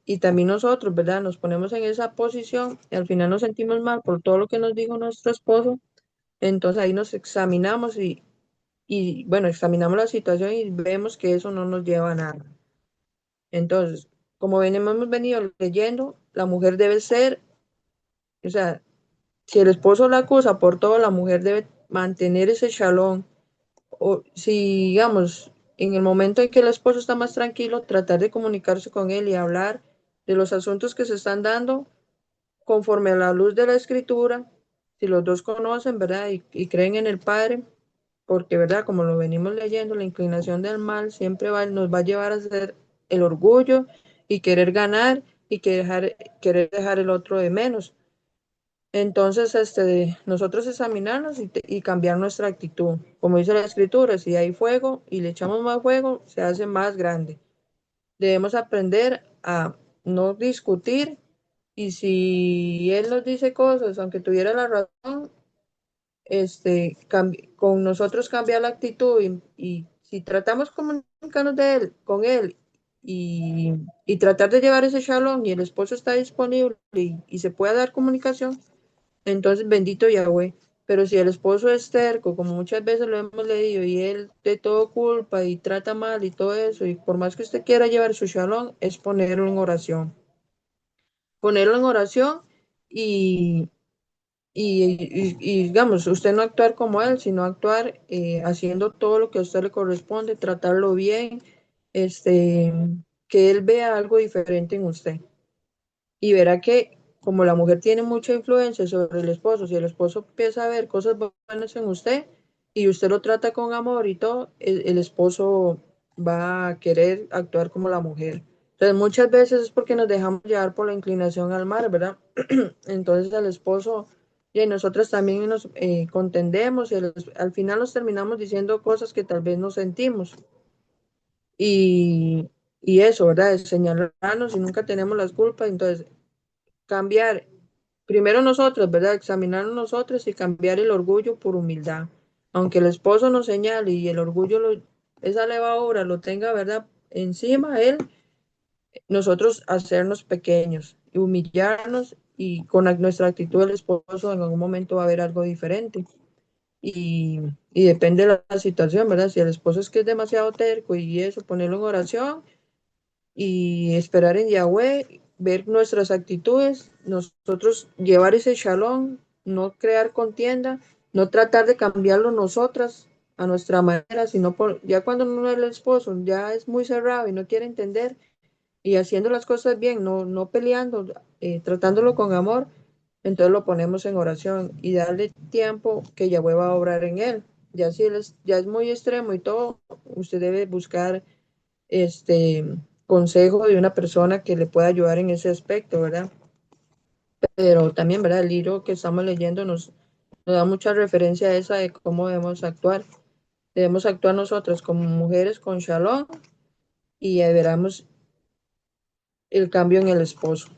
y también nosotros, ¿verdad? Nos ponemos en esa posición y al final nos sentimos mal por todo lo que nos dijo nuestro esposo, entonces ahí nos examinamos y bueno, examinamos la situación y vemos que eso no nos lleva a nada. Entonces, como hemos venido leyendo, la mujer debe ser, o sea, si el esposo la acusa por todo, la mujer debe mantener ese shalom. O si, digamos, en el momento en que el esposo está más tranquilo, tratar de comunicarse con él y hablar de los asuntos que se están dando conforme a la luz de la escritura, si los dos conocen, ¿verdad? Y creen en el Padre, porque, ¿verdad? Como lo venimos leyendo, la inclinación del mal siempre nos va a llevar a hacer el orgullo y querer ganar y querer dejar el otro de menos. Entonces, nosotros examinarnos y cambiar nuestra actitud. Como dice la escritura, si hay fuego y le echamos más fuego, se hace más grande. Debemos aprender a no discutir y si él nos dice cosas, aunque tuviera la razón, con nosotros cambiar la actitud y si tratamos de comunicarnos con él y tratar de llevar ese shalom y el esposo está disponible y se puede dar comunicación, entonces, bendito Yahweh. Pero si el esposo es terco, como muchas veces lo hemos leído, y él de todo culpa y trata mal y todo eso, y por más que usted quiera llevar su shalom, es ponerlo en oración. Ponerlo en oración y, digamos, usted no actuar como él, sino actuar haciendo todo lo que a usted le corresponde, tratarlo bien, este, que él vea algo diferente en usted y verá que como la mujer tiene mucha influencia sobre el esposo, si el esposo empieza a ver cosas buenas en usted y usted lo trata con amor y todo, el esposo va a querer actuar como la mujer. Entonces muchas veces es porque nos dejamos llevar por la inclinación al mal, ¿verdad? Entonces el esposo y nosotros también nos contendemos y al final nos terminamos diciendo cosas que tal vez no sentimos. Y, y eso, ¿verdad? Es señalarnos y nunca tenemos las culpas. Entonces, cambiar primero nosotros, ¿verdad? Examinarnos nosotros y cambiar el orgullo por humildad. Aunque el esposo nos señale y el orgullo, esa levadura lo tenga, ¿verdad? Encima él, nosotros hacernos pequeños y humillarnos y con nuestra actitud el esposo en algún momento va a haber algo diferente. Y, y depende de la situación, ¿verdad? Si el esposo es que es demasiado terco y eso, ponerlo en oración y esperar en Yahweh, ver nuestras actitudes, nosotros llevar ese shalom, no crear contienda, no tratar de cambiarlo nosotras a nuestra manera, sino ya cuando no es el esposo, ya es muy cerrado y no quiere entender y haciendo las cosas bien, no peleando, tratándolo con amor, entonces lo ponemos en oración y darle tiempo que Yahweh va a obrar en él. Ya si él ya es muy extremo y todo, usted debe buscar este consejo de una persona que le pueda ayudar en ese aspecto, ¿verdad? Pero también, ¿verdad? El libro que estamos leyendo nos da mucha referencia a esa de cómo debemos actuar. Debemos actuar nosotros como mujeres con shalom y ahí veremos el cambio en el esposo.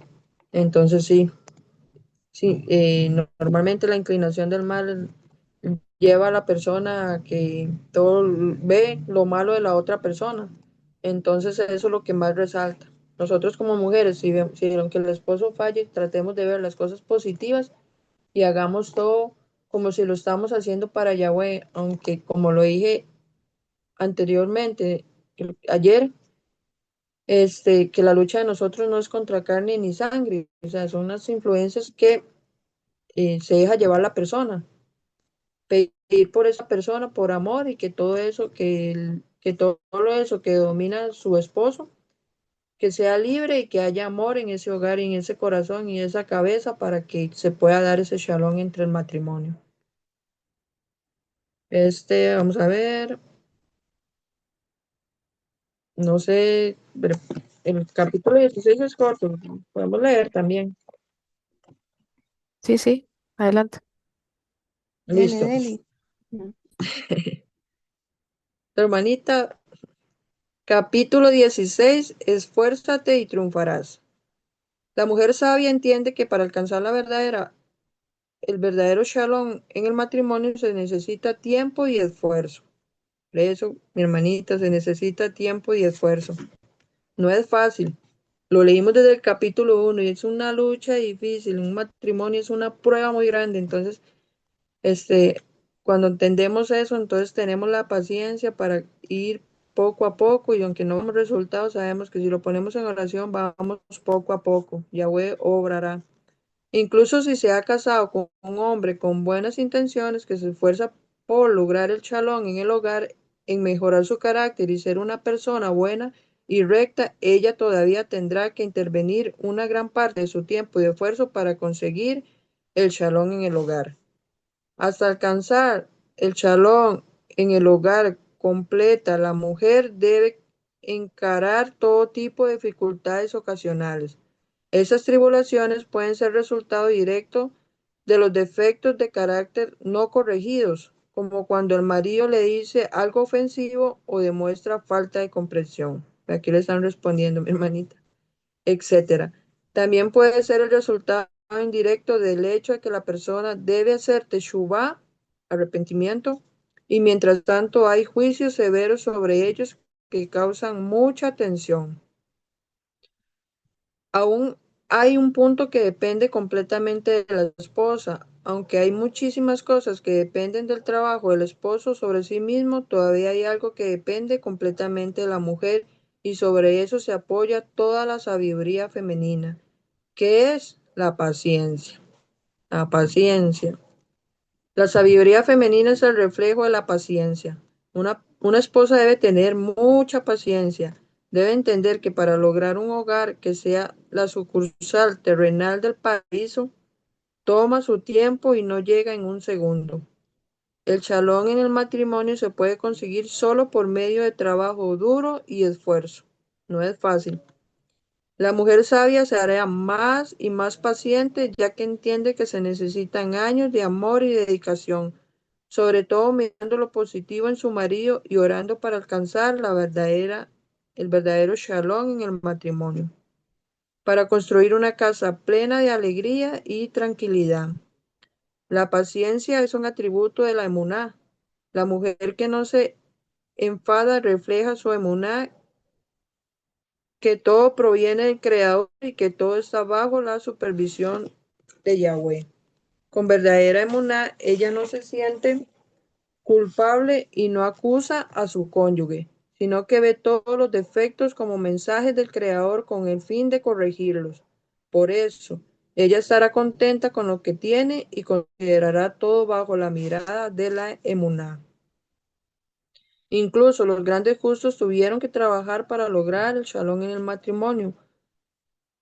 Entonces, sí, sí, normalmente la inclinación del mal lleva a la persona a que todo ve lo malo de la otra persona. Entonces eso es lo que más resalta. Nosotros como mujeres, si aunque el esposo falle, tratemos de ver las cosas positivas y hagamos todo como si lo estamos haciendo para Yahweh, aunque como lo dije anteriormente, ayer, que la lucha de nosotros no es contra carne ni sangre, o sea, son las influencias que se deja llevar la persona, pedir por esa persona, por amor y que todo eso, que todo eso que domina su esposo, que sea libre y que haya amor en ese hogar y en ese corazón y esa cabeza para que se pueda dar ese shalom entre el matrimonio. Vamos a ver, no sé, pero el capítulo 16 es corto, podemos leer también. Sí, sí, adelante. Dele, Listo. dele. Mm. Hermanita, capítulo 16, esfuérzate y triunfarás. La mujer sabia entiende que para alcanzar el verdadero shalom en el matrimonio se necesita tiempo y esfuerzo. Por eso, mi hermanita, se necesita tiempo y esfuerzo. No es fácil. Lo leímos desde el capítulo 1 y es una lucha difícil. Un matrimonio es una prueba muy grande. Entonces, este, cuando entendemos eso, entonces tenemos la paciencia para ir poco a poco y aunque no vemos resultados, sabemos que si lo ponemos en oración, vamos poco a poco. Yahweh obrará. Incluso si se ha casado con un hombre con buenas intenciones que se esfuerza por lograr el shalom en el hogar, en mejorar su carácter y ser una persona buena y recta, ella todavía tendrá que intervenir una gran parte de su tiempo y esfuerzo para conseguir el shalom en el hogar. Hasta alcanzar el shalom en el hogar completa, la mujer debe encarar todo tipo de dificultades ocasionales. Esas tribulaciones pueden ser resultado directo de los defectos de carácter no corregidos, como cuando el marido le dice algo ofensivo o demuestra falta de comprensión. Aquí le están respondiendo, mi hermanita, etcétera. También puede ser el resultado indirecto del hecho de que la persona debe hacer teshuvá, arrepentimiento, y mientras tanto hay juicios severos sobre ellos que causan mucha tensión. Aún hay un punto que depende completamente de la esposa. Aunque hay muchísimas cosas que dependen del trabajo del esposo sobre sí mismo, todavía hay algo que depende completamente de la mujer y sobre eso se apoya toda la sabiduría femenina, que es la paciencia. La paciencia. La sabiduría femenina es el reflejo de la paciencia. Una esposa debe tener mucha paciencia. Debe entender que para lograr un hogar que sea la sucursal terrenal del paraíso, toma su tiempo y no llega en un segundo. El shalom en el matrimonio se puede conseguir solo por medio de trabajo duro y esfuerzo. No es fácil. La mujer sabia se hará más y más paciente ya que entiende que se necesitan años de amor y dedicación, sobre todo mirando lo positivo en su marido y orando para alcanzar el verdadero shalom en el matrimonio, para construir una casa plena de alegría y tranquilidad. La paciencia es un atributo de la emuná. La mujer que no se enfada refleja su emuná, que todo proviene del Creador y que todo está bajo la supervisión de Yahweh. Con verdadera emuná, ella no se siente culpable y no acusa a su cónyuge, sino que ve todos los defectos como mensajes del Creador con el fin de corregirlos. Por eso, ella estará contenta con lo que tiene y considerará todo bajo la mirada de la emuná. Incluso los grandes justos tuvieron que trabajar para lograr el shalom en el matrimonio.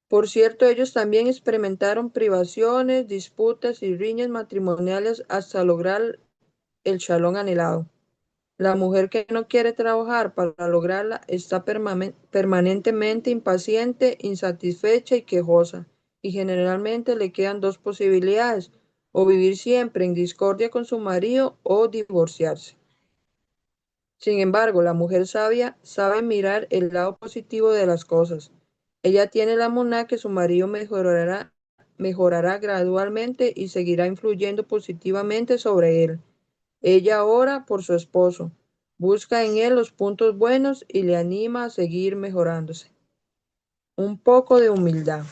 Por cierto, ellos también experimentaron privaciones, disputas y riñas matrimoniales hasta lograr el shalom anhelado. La mujer que no quiere trabajar para lograrla está permanentemente impaciente, insatisfecha y quejosa, y generalmente le quedan dos posibilidades, o vivir siempre en discordia con su marido o divorciarse. Sin embargo, la mujer sabia sabe mirar el lado positivo de las cosas. Ella tiene la muná que su marido mejorará gradualmente y seguirá influyendo positivamente sobre él. Ella ora por su esposo, busca en él los puntos buenos y le anima a seguir mejorándose. Un poco de humildad.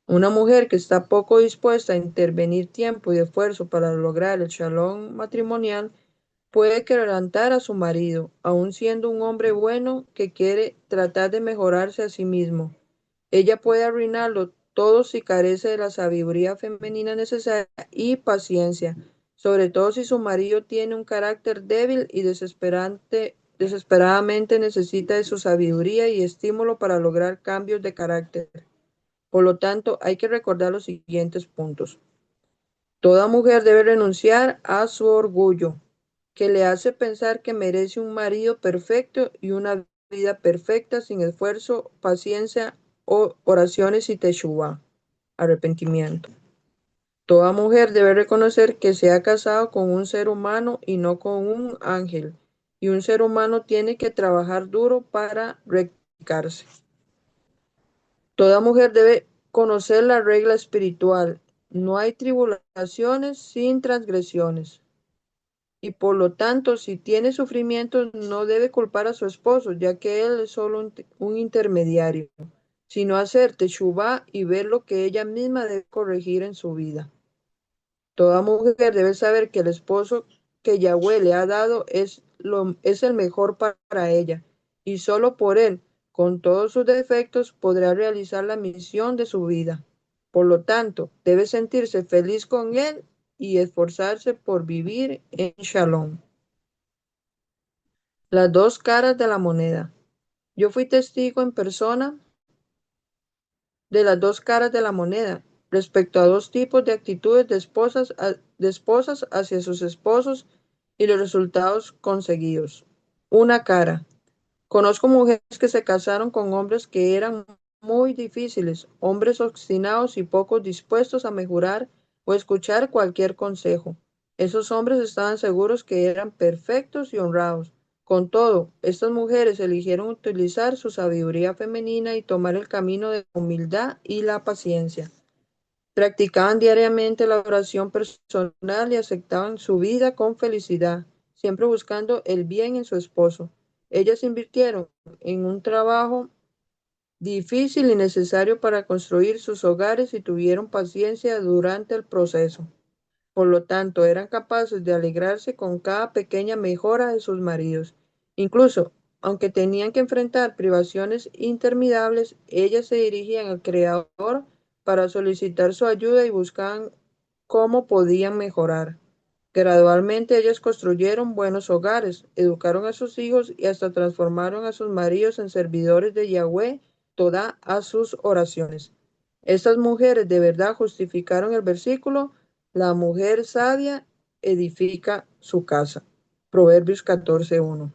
Una mujer que está poco dispuesta a intervenir tiempo y esfuerzo para lograr el shalom matrimonial puede quebrantar a su marido, aun siendo un hombre bueno que quiere tratar de mejorarse a sí mismo. Ella puede arruinarlo todo si carece de la sabiduría femenina necesaria y paciencia, sobre todo si su marido tiene un carácter débil y desesperante desesperadamente necesita de su sabiduría y estímulo para lograr cambios de carácter. Por lo tanto, hay que recordar los siguientes puntos. Toda mujer debe renunciar a su orgullo, que le hace pensar que merece un marido perfecto y una vida perfecta sin esfuerzo, paciencia, oraciones y teshuvá, arrepentimiento. Toda mujer debe reconocer que se ha casado con un ser humano y no con un ángel, y un ser humano tiene que trabajar duro para rectificarse. Toda mujer debe conocer la regla espiritual. No hay tribulaciones sin transgresiones. Y por lo tanto, si tiene sufrimientos, no debe culpar a su esposo, ya que él es solo un intermediario, sino hacer teshuvá y ver lo que ella misma debe corregir en su vida. Toda mujer debe saber que el esposo que Yahweh le ha dado es el mejor para ella, y solo por él, con todos sus defectos, podrá realizar la misión de su vida. Por lo tanto, debe sentirse feliz con él y esforzarse por vivir en Shalom. Las dos caras de la moneda. Yo fui testigo en persona de las dos caras de la moneda respecto a dos tipos de actitudes de esposas hacia sus esposos y los resultados conseguidos. Una cara. Conozco mujeres que se casaron con hombres que eran muy difíciles, hombres obstinados y poco dispuestos a mejorar o escuchar cualquier consejo. Esos hombres estaban seguros que eran perfectos y honrados. Con todo, estas mujeres eligieron utilizar su sabiduría femenina y tomar el camino de la humildad y la paciencia. Practicaban diariamente la oración personal y aceptaban su vida con felicidad, siempre buscando el bien en su esposo. Ellas invirtieron en un trabajo difícil y necesario para construir sus hogares y tuvieron paciencia durante el proceso. Por lo tanto, eran capaces de alegrarse con cada pequeña mejora de sus maridos. Incluso, aunque tenían que enfrentar privaciones interminables, ellas se dirigían al Creador para solicitar su ayuda y buscaban cómo podían mejorar. Gradualmente ellas construyeron buenos hogares, educaron a sus hijos y hasta transformaron a sus maridos en servidores de Yahweh toda a sus oraciones. Estas mujeres de verdad justificaron el versículo, la mujer sabia edifica su casa. Proverbios 14:1.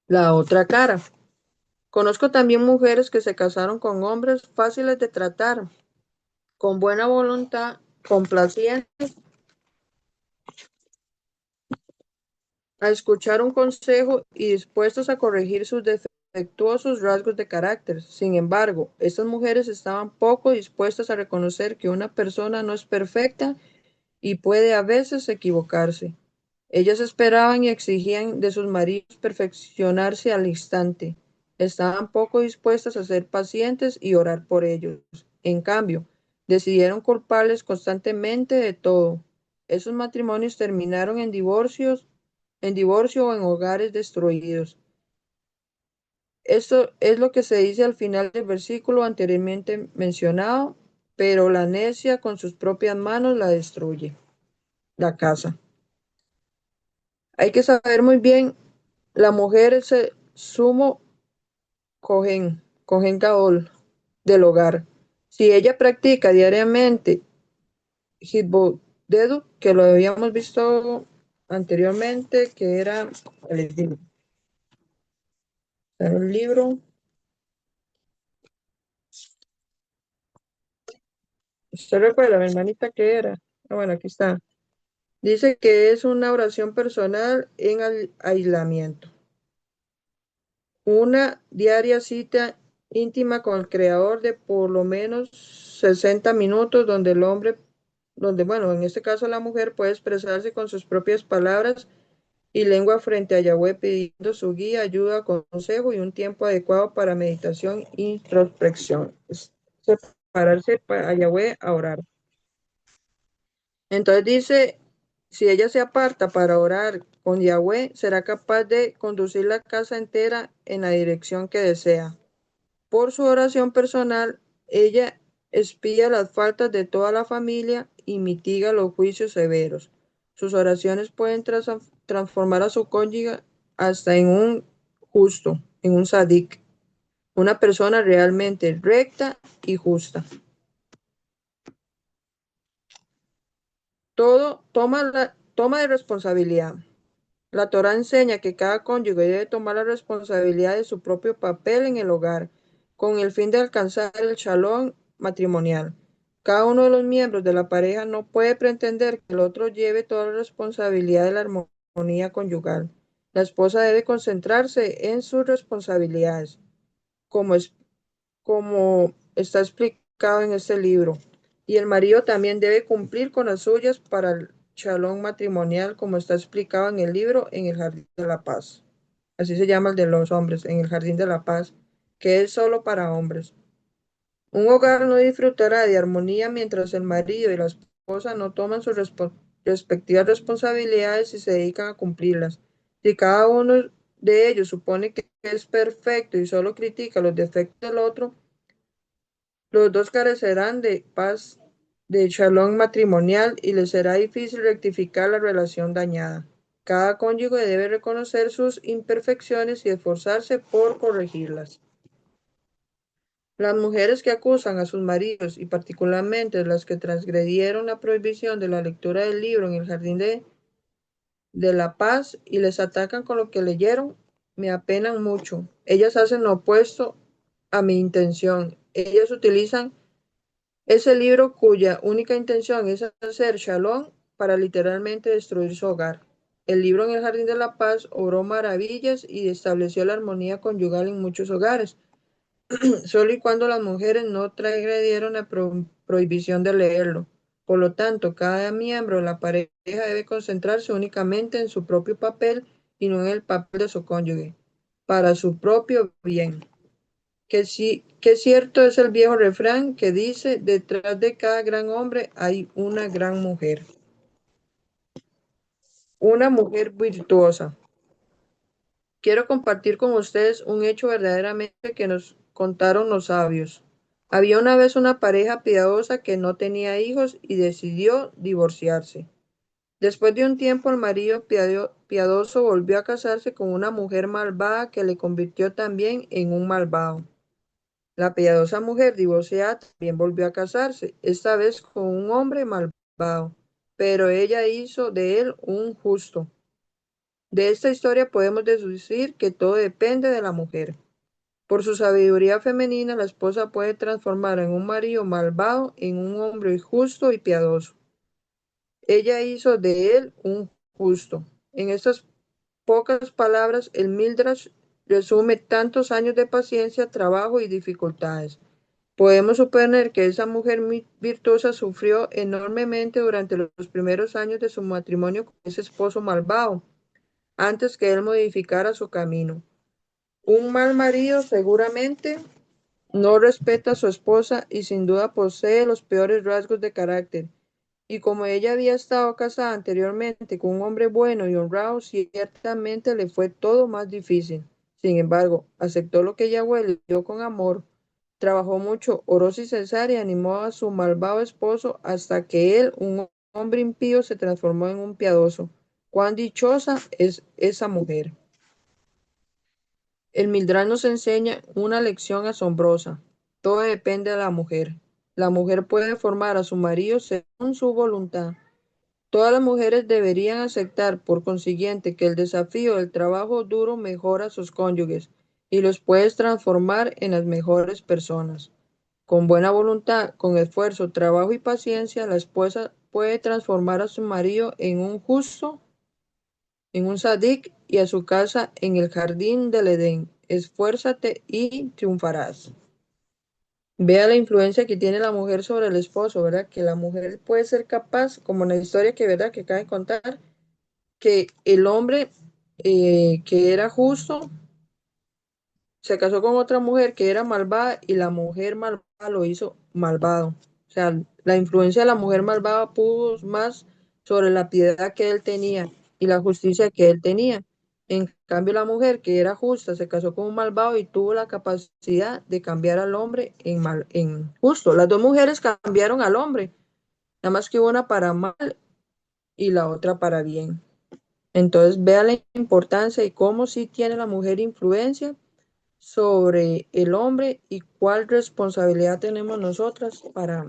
La otra cara. Conozco también mujeres que se casaron con hombres fáciles de tratar, con buena voluntad, complacientes, a escuchar un consejo y dispuestos a corregir sus defectuosos rasgos de carácter. Sin embargo, estas mujeres estaban poco dispuestas a reconocer que una persona no es perfecta y puede a veces equivocarse. Ellas esperaban y exigían de sus maridos perfeccionarse al instante. Estaban poco dispuestas a ser pacientes y orar por ellos. En cambio, decidieron culparles constantemente de todo. Esos matrimonios terminaron en divorcio o en hogares destruidos. Esto es lo que se dice al final del versículo anteriormente mencionado, pero la necia con sus propias manos la destruye, la casa. Hay que saber muy bien, la mujer es el sumo Cohen Gadol del hogar. Si ella practica diariamente Hitbodedu, que lo habíamos visto anteriormente, que era el libro. ¿Usted recuerda, mi hermanita, qué era? Ah, bueno, aquí está. Dice que es una oración personal en aislamiento. Una diaria cita íntima con el Creador de por lo menos 60 minutos bueno, en este caso la mujer puede expresarse con sus propias palabras y lengua frente a Yahweh pidiendo su guía, ayuda, consejo y un tiempo adecuado para meditación e introspección. Es separarse para Yahweh a orar. Entonces dice, si ella se aparta para orar con Yahweh, será capaz de conducir la casa entera en la dirección que desea. Por su oración personal, ella expía las faltas de toda la familia y mitiga los juicios severos. Sus oraciones pueden transformar a su hasta en un justo, en un sadik, una persona realmente recta y justa. Todo toma de responsabilidad. La Torá enseña que cada cónyuge debe tomar la responsabilidad de su propio papel en el hogar, con el fin de alcanzar el shalom matrimonial. Cada uno de los miembros de la pareja no puede pretender que el otro lleve toda la responsabilidad de la armonía conyugal. La esposa debe concentrarse en sus responsabilidades, como, es, como está explicado en este libro. Y el marido también debe cumplir con las suyas para el shalom matrimonial, como está explicado en el libro En el Jardín de la Paz. Así se llama el de los hombres, En el Jardín de la Paz, que es solo para hombres. Un hogar no disfrutará de armonía mientras el marido y la esposa no toman sus respectivas responsabilidades y se dedican a cumplirlas. Si cada uno de ellos supone que es perfecto y solo critica los defectos del otro, los dos carecerán de paz, de shalom matrimonial y les será difícil rectificar la relación dañada. Cada cónyuge debe reconocer sus imperfecciones y esforzarse por corregirlas. Las mujeres que acusan a sus maridos y particularmente las que transgredieron la prohibición de la lectura del libro en el jardín de la paz y les atacan con lo que leyeron, me apenan mucho. Ellas hacen lo opuesto a mi intención. Ellas utilizan ese libro cuya única intención es hacer shalom para literalmente destruir su hogar. El libro En el Jardín de la Paz obró maravillas y estableció la armonía conyugal en muchos hogares, solo y cuando las mujeres no transgredieron la prohibición de leerlo. Por lo tanto, cada miembro de la pareja debe concentrarse únicamente en su propio papel y no en el papel de su cónyuge, para su propio bien. Que cierto es el viejo refrán que dice, detrás de cada gran hombre hay una gran mujer. Una mujer virtuosa. Quiero compartir con ustedes un hecho verdaderamente que nos contaron los sabios. Había una vez una pareja piadosa que no tenía hijos y decidió divorciarse. Después de un tiempo, el marido piadoso volvió a casarse con una mujer malvada que le convirtió también en un malvado. La piadosa mujer divorciada también volvió a casarse, esta vez con un hombre malvado, pero ella hizo de él un justo. De esta historia podemos deducir que todo depende de la mujer. Por su sabiduría femenina, la esposa puede transformar en un marido malvado en un hombre justo y piadoso. Ella hizo de él un justo. En estas pocas palabras, el Midrash resume tantos años de paciencia, trabajo y dificultades. Podemos suponer que esa mujer virtuosa sufrió enormemente durante los primeros años de su matrimonio con ese esposo malvado, antes que él modificara su camino. Un mal marido seguramente no respeta a su esposa y sin duda posee los peores rasgos de carácter. Y como ella había estado casada anteriormente con un hombre bueno y honrado, ciertamente le fue todo más difícil. Sin embargo, aceptó lo que Yahweh le dio con amor, trabajó mucho, oró sin cesar y animó a su malvado esposo hasta que él, un hombre impío, se transformó en un piadoso. Cuán dichosa es esa mujer. El Midrash nos enseña una lección asombrosa. Todo depende de la mujer. La mujer puede formar a su marido según su voluntad. Todas las mujeres deberían aceptar, por consiguiente, que el desafío del trabajo duro mejora a sus cónyuges y los puede transformar en las mejores personas. Con buena voluntad, con esfuerzo, trabajo y paciencia, la esposa puede transformar a su marido en un justo, en un sadik y a su casa en el jardín del Edén. Esfuérzate y triunfarás. Vea la influencia que tiene la mujer sobre el esposo, ¿verdad? Que la mujer puede ser capaz, como en la historia que, ¿verdad? Que acaba de contar, que el hombre que era justo se casó con otra mujer que era malvada y la mujer malvada lo hizo malvado. O sea, la influencia de la mujer malvada pudo más sobre la piedad que él tenía y la justicia que él tenía. En cambio, la mujer que era justa se casó con un malvado y tuvo la capacidad de cambiar al hombre en justo. Las dos mujeres cambiaron al hombre, nada más que una para mal y la otra para bien. Entonces, vea la importancia y cómo sí tiene la mujer influencia sobre el hombre y cuál responsabilidad tenemos nosotras para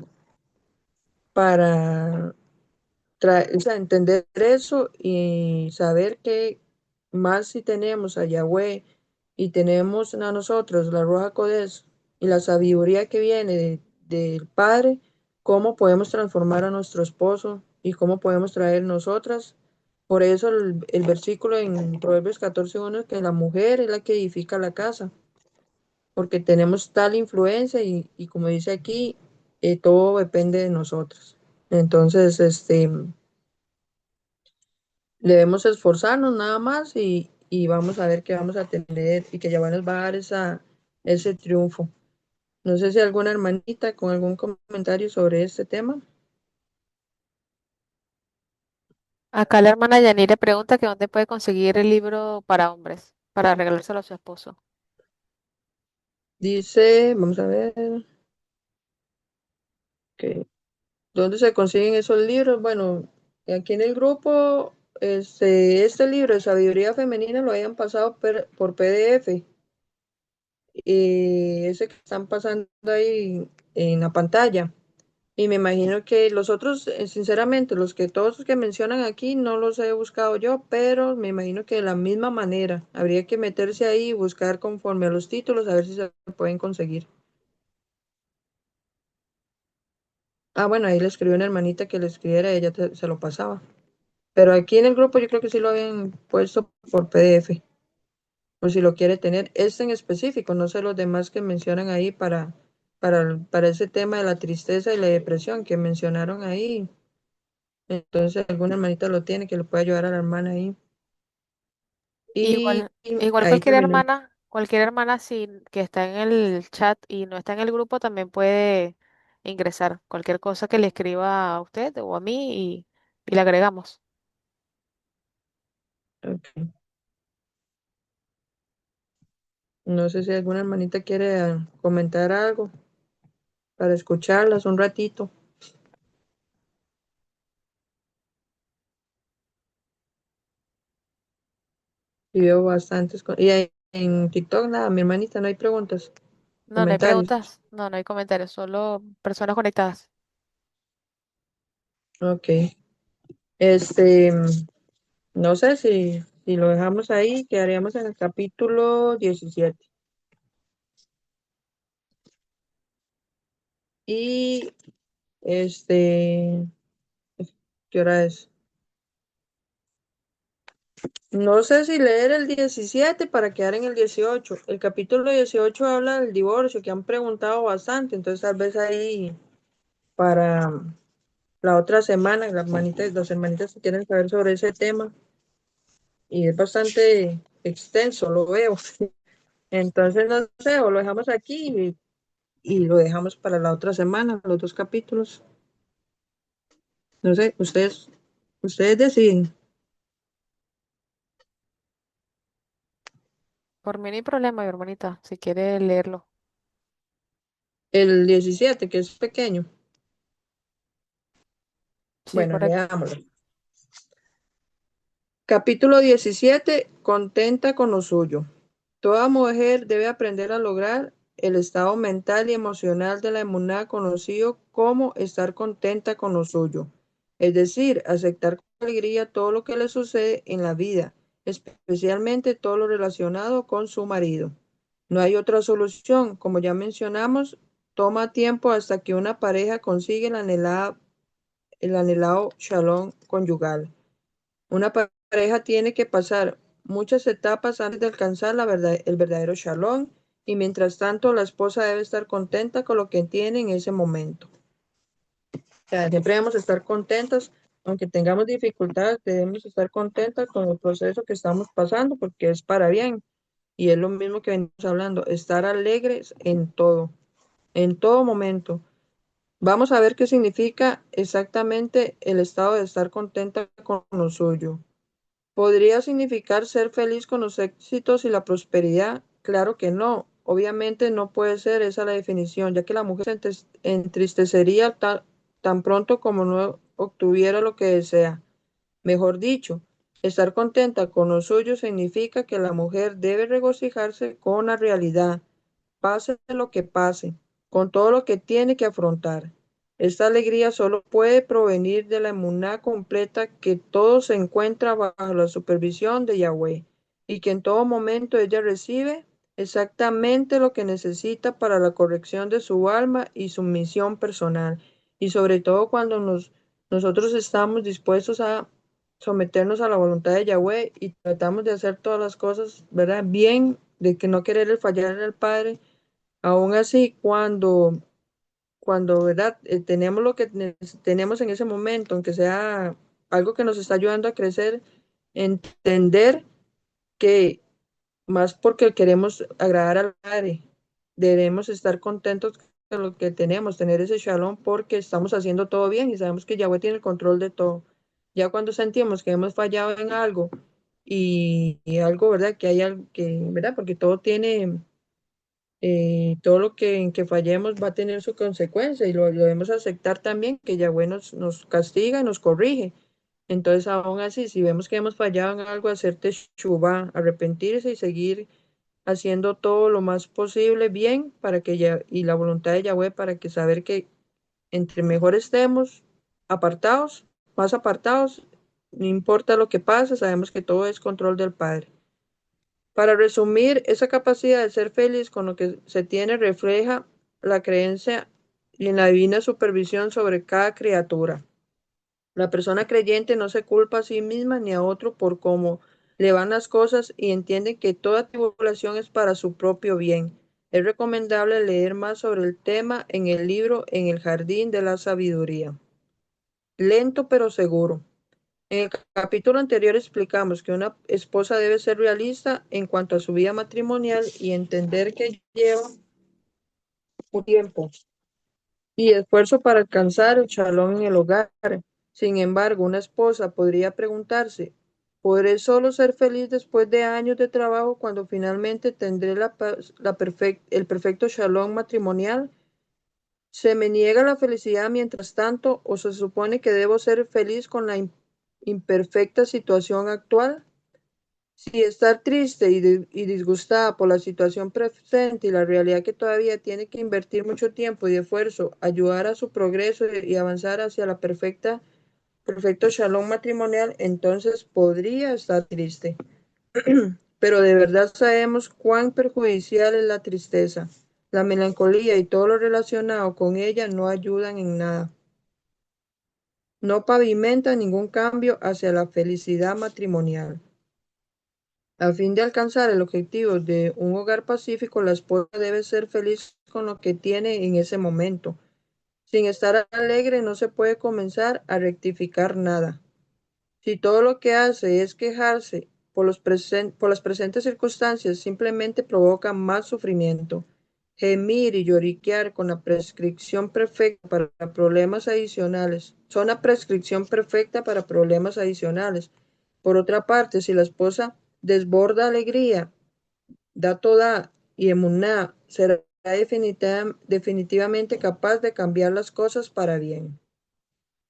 o sea, entender eso y saber que más si tenemos a Yahweh y tenemos a nosotros la Ruach Kodesh y la sabiduría que viene del Padre, cómo podemos transformar a nuestro esposo y cómo podemos traer nosotras. Por eso el versículo en Proverbios 14:1 es que la mujer es la que edifica la casa, porque tenemos tal influencia y como dice aquí, todo depende de nosotros. Entonces, debemos esforzarnos nada más y vamos a ver qué vamos a tener y que Yahweh nos va a dar ese triunfo. No sé si alguna hermanita con algún comentario sobre este tema. Acá la hermana Yanire pregunta que dónde puede conseguir el libro para hombres, para regalárselo a su esposo. Dice, vamos a ver, que, ¿dónde se consiguen esos libros? Bueno, aquí en el grupo, este libro de sabiduría femenina lo hayan pasado por PDF. Y ese que están pasando ahí en la pantalla. Y me imagino que los otros, sinceramente, todos los que mencionan aquí no los he buscado yo, pero me imagino que de la misma manera habría que meterse ahí y buscar conforme a los títulos a ver si se pueden conseguir. Ah, bueno, ahí le escribió una hermanita que le escribiera, ella se lo pasaba. Pero aquí en el grupo yo creo que sí lo habían puesto por PDF, por si lo quiere tener. Este en específico, no sé los demás que mencionan ahí para ese tema de la tristeza y la depresión que mencionaron ahí. Entonces, alguna hermanita lo tiene que le puede ayudar a la hermana ahí. Y, Igual, igual ahí terminó. cualquier hermana que está en el chat y no está en el grupo también puede ingresar. Cualquier cosa que le escriba a usted o a mí y le agregamos. Ok. No sé si alguna hermanita quiere comentar algo para escucharlas un ratito. Y veo bastantes. Y ahí en TikTok, nada, mi hermanita, no hay preguntas, No, no hay comentarios. preguntas, no hay comentarios, solo personas conectadas. Ok. Este, no sé si lo dejamos ahí, quedaríamos en el capítulo 17. Y este, ¿qué hora es? No sé si leer el 17 para quedar en el 18. El capítulo 18 habla del divorcio, que han preguntado bastante, entonces tal vez ahí para la otra semana, las hermanitas que quieren saber sobre ese tema, y es bastante extenso, lo veo. Entonces, no sé, o lo dejamos aquí y lo dejamos para la otra semana, los dos capítulos. No sé, ustedes deciden. Por mí no hay problema, mi hermanita, si quiere leerlo. El 17 que es pequeño. Sí, Bueno, correcto. leámoslo. Capítulo 17. Contenta con lo suyo. Toda mujer debe aprender a lograr el estado mental y emocional de la emuná conocido como estar contenta con lo suyo, es decir, aceptar con alegría todo lo que le sucede en la vida, especialmente todo lo relacionado con su marido. No hay otra solución, como ya mencionamos, toma tiempo hasta que una pareja consigue el anhelado shalom conyugal. Una pareja tiene que pasar muchas etapas antes de alcanzar el verdadero shalom y mientras tanto la esposa debe estar contenta con lo que tiene en ese momento. O sea, siempre debemos estar contentas, aunque tengamos dificultades, debemos estar contentas con el proceso que estamos pasando porque es para bien. Y es lo mismo que venimos hablando, estar alegres en todo momento. Vamos a ver qué significa exactamente el estado de estar contenta con lo suyo. ¿Podría significar ser feliz con los éxitos y la prosperidad? Claro que no. Obviamente no puede ser esa la definición, ya que la mujer se entristecería tan pronto como no obtuviera lo que desea. Mejor dicho, Estar contenta con lo suyo significa que la mujer debe regocijarse con la realidad, pase lo que pase, con todo lo que tiene que afrontar. Esta alegría solo puede provenir de la emuná completa que todo se encuentra bajo la supervisión de Yahweh y que en todo momento ella recibe exactamente lo que necesita para la corrección de su alma y su misión personal. Y sobre todo cuando nosotros estamos dispuestos a someternos a la voluntad de Yahweh y tratamos de hacer todas las cosas, ¿verdad? Bien, de que no quererle fallar al Padre. Aún así, cuando ¿verdad? Tenemos lo que tenemos en ese momento, aunque sea algo que nos está ayudando a crecer, entender que más porque queremos agradar al Padre, debemos estar contentos con lo que tenemos, tener ese shalom porque estamos haciendo todo bien y sabemos que Yahweh tiene el control de todo. Ya cuando sentimos que hemos fallado en algo y algo, ¿verdad? Que hay algo que, ¿verdad? Porque todo tiene todo lo que en que fallemos va a tener su consecuencia y lo debemos aceptar también, que Yahweh nos castiga y nos corrige. Entonces, aún así, si vemos que hemos fallado en algo, hacer teshuvá, arrepentirse y seguir haciendo todo lo más posible bien para que ya, y la voluntad de Yahweh para que saber que entre mejor estemos apartados, más apartados, no importa lo que pase, sabemos que todo es control del Padre. Para resumir, esa capacidad de ser feliz con lo que se tiene refleja la creencia y en la divina supervisión sobre cada criatura. La persona creyente no se culpa a sí misma ni a otro por cómo le van las cosas y entiende que toda tribulación es para su propio bien. Es recomendable leer más sobre el tema en el libro En el Jardín de la Sabiduría. Lento pero seguro. En el capítulo anterior explicamos que una esposa debe ser realista en cuanto a su vida matrimonial y entender que lleva un tiempo y esfuerzo para alcanzar el shalom en el hogar. Sin embargo, una esposa podría preguntarse, ¿podré solo ser feliz después de años de trabajo cuando finalmente tendré el perfecto shalom matrimonial? ¿Se me niega la felicidad mientras tanto o se supone que debo ser feliz con la imperfecta situación actual? Si estar triste y disgustada por la situación presente y la realidad que todavía tiene que invertir mucho tiempo y esfuerzo, ayudar a su progreso y avanzar hacia la perfecto shalom matrimonial, entonces podría estar triste. Pero de verdad sabemos cuán perjudicial es la tristeza. La melancolía y todo lo relacionado con ella no ayudan en nada. No pavimentan ningún cambio hacia la felicidad matrimonial. A fin de alcanzar el objetivo de un hogar pacífico, la esposa debe ser feliz con lo que tiene en ese momento. Sin estar alegre no se puede comenzar a rectificar nada. Si todo lo que hace es quejarse por las presentes circunstancias, simplemente provoca más sufrimiento. Gemir y lloriquear con la prescripción perfecta para problemas adicionales. Son la prescripción perfecta para problemas adicionales. Por otra parte, si la esposa desborda alegría, da toda y emuná, será definitivamente capaz de cambiar las cosas para bien.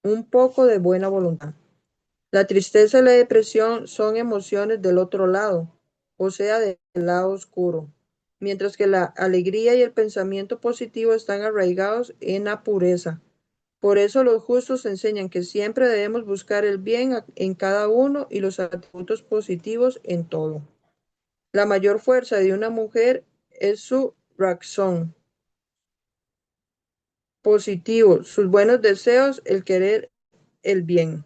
Un poco de buena voluntad. La tristeza y la depresión son emociones del otro lado, o sea, del lado oscuro, mientras que la alegría y el pensamiento positivo están arraigados en la pureza. Por eso los justos enseñan que siempre debemos buscar el bien en cada uno y los atributos positivos en todo. La mayor fuerza de una mujer es su razón positivo, sus buenos deseos, el querer el bien.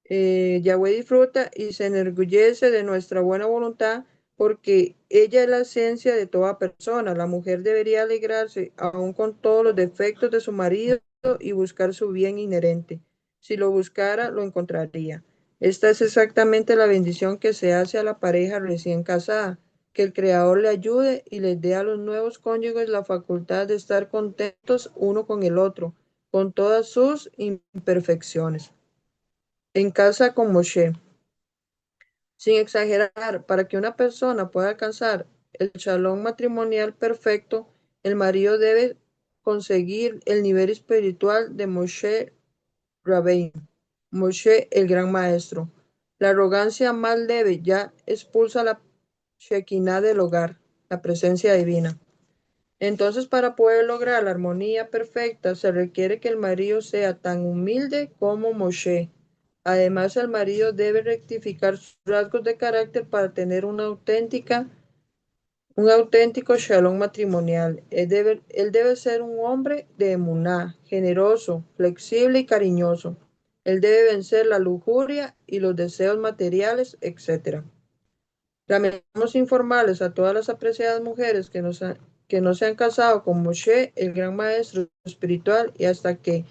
Yahweh disfruta y se enorgullece de nuestra buena voluntad porque ella es la esencia de toda persona. La mujer debería alegrarse aún con todos los defectos de su marido y buscar su bien inherente. Si lo buscara, lo encontraría. Esta es exactamente la bendición que se hace a la pareja recién casada, que el Creador le ayude y les dé a los nuevos cónyuges la facultad de estar contentos uno con el otro, con todas sus imperfecciones. En casa con Moshe. Sin exagerar, para que una persona pueda alcanzar el shalom matrimonial perfecto, el marido debe conseguir el nivel espiritual de Moshe Rabbeinu. Moshe, el gran maestro. La arrogancia más leve ya expulsa la Shekinah del hogar, la presencia divina. Entonces, para poder lograr la armonía perfecta, se requiere que el marido sea tan humilde como Moshe. Además, el marido debe rectificar sus rasgos de carácter para tener un auténtico shalom matrimonial. Él debe ser un hombre de emuná, generoso, flexible y cariñoso. Él debe vencer la lujuria y los deseos materiales, etc. Lamentamos informarles a todas las apreciadas mujeres que no se han casado con Moshe, el gran maestro espiritual, y hasta que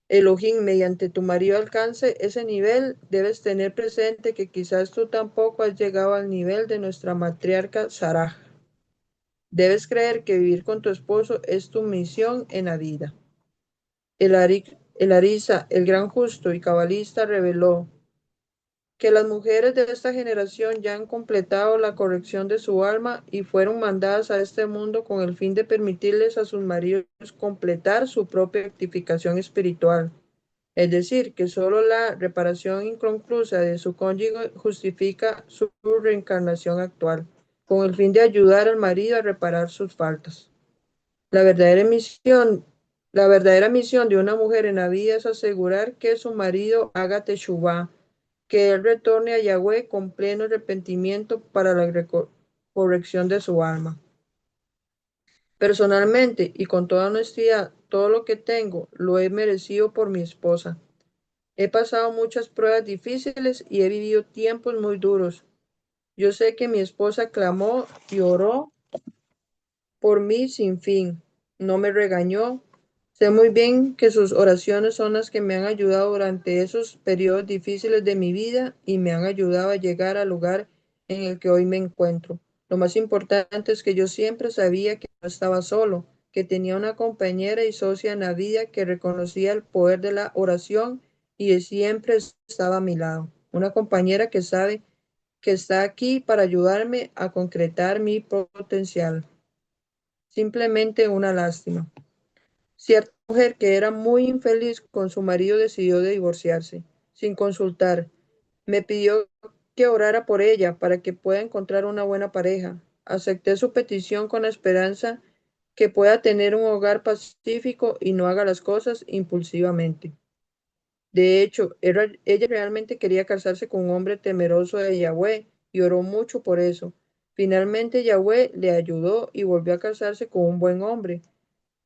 Elohim, mediante tu marido, alcance ese nivel, debes tener presente que quizás tú tampoco has llegado al nivel de nuestra matriarca Sarah. Debes creer que vivir con tu esposo es tu misión en la vida. El Arisa, el gran justo y cabalista, reveló que las mujeres de esta generación ya han completado la corrección de su alma y fueron mandadas a este mundo con el fin de permitirles a sus maridos completar su propia rectificación espiritual. Es decir, que solo la reparación inconclusa de su cónyuge justifica su reencarnación actual, con el fin de ayudar al marido a reparar sus faltas. La verdadera misión, la verdadera misión de una mujer en la vida es asegurar que su marido haga teshuvá, que él retorne a Yahweh con pleno arrepentimiento para la corrección de su alma. Personalmente y con toda honestidad, todo lo que tengo lo he merecido por mi esposa. He pasado muchas pruebas difíciles y he vivido tiempos muy duros. Yo sé que mi esposa clamó y oró por mí sin fin. No me regañó. Sé muy bien que sus oraciones son las que me han ayudado durante esos periodos difíciles de mi vida y me han ayudado a llegar al lugar en el que hoy me encuentro. Lo más importante es que yo siempre sabía que no estaba solo, que tenía una compañera y socia en la vida que reconocía el poder de la oración y siempre estaba a mi lado. Una compañera que sabe que está aquí para ayudarme a concretar mi potencial. Simplemente una lástima. Cierta mujer que era muy infeliz con su marido decidió de divorciarse, sin consultar. Me pidió que orara por ella para que pueda encontrar una buena pareja. Acepté su petición con la esperanza que pueda tener un hogar pacífico y no haga las cosas impulsivamente. De hecho, ella realmente quería casarse con un hombre temeroso de Yahweh y oró mucho por eso. Finalmente Yahweh le ayudó y volvió a casarse con un buen hombre.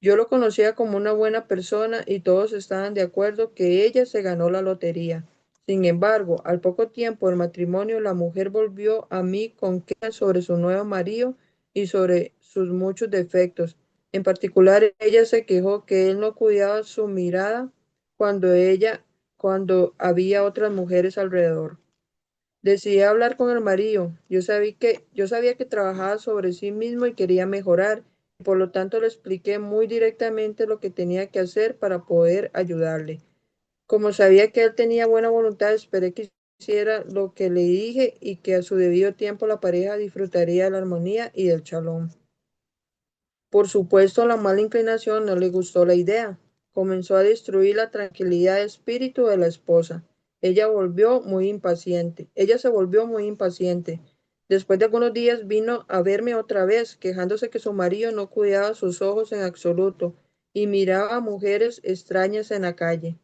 Yo lo conocía como una buena persona y todos estaban de acuerdo que ella se ganó la lotería. Sin embargo, al poco tiempo del matrimonio, la mujer volvió a mí con quejas sobre su nuevo marido y sobre sus muchos defectos. En particular, ella se quejó que él no cuidaba su mirada cuando había otras mujeres alrededor. Decidí hablar con el marido. Yo sabía que trabajaba sobre sí mismo y quería mejorar, y por lo tanto le expliqué muy directamente lo que tenía que hacer para poder ayudarle. Como sabía que él tenía buena voluntad, esperé que hiciera lo que le dije y que a su debido tiempo la pareja disfrutaría de la armonía y del shalom. Por supuesto, la mala inclinación no le gustó la idea. Comenzó a destruir la tranquilidad de espíritu de la esposa. Ella se volvió muy impaciente. Después de algunos días vino a verme otra vez, quejándose que su marido no cuidaba sus ojos en absoluto y miraba a mujeres extrañas en la calle.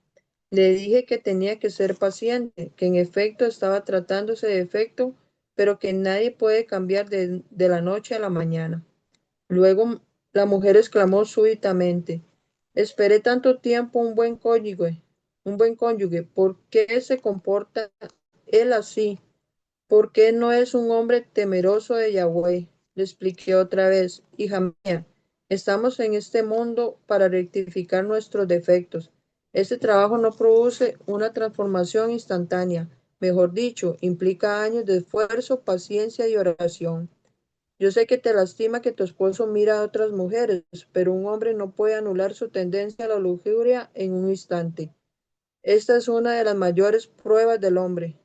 Le dije que tenía que ser paciente, que en efecto estaba tratándose de efecto, pero que nadie puede cambiar de la noche a la mañana. Luego la mujer exclamó súbitamente: esperé tanto tiempo un buen cónyuge, ¿por qué se comporta él así? ¿Por qué no es un hombre temeroso de Yahweh? Le expliqué otra vez: hija mía, estamos en este mundo para rectificar nuestros defectos. Este trabajo no produce una transformación instantánea. Mejor dicho, implica años de esfuerzo, paciencia y oración. Yo sé que te lastima que tu esposo mira a otras mujeres, pero un hombre no puede anular su tendencia a la lujuria en un instante. Esta es una de las mayores pruebas del hombre.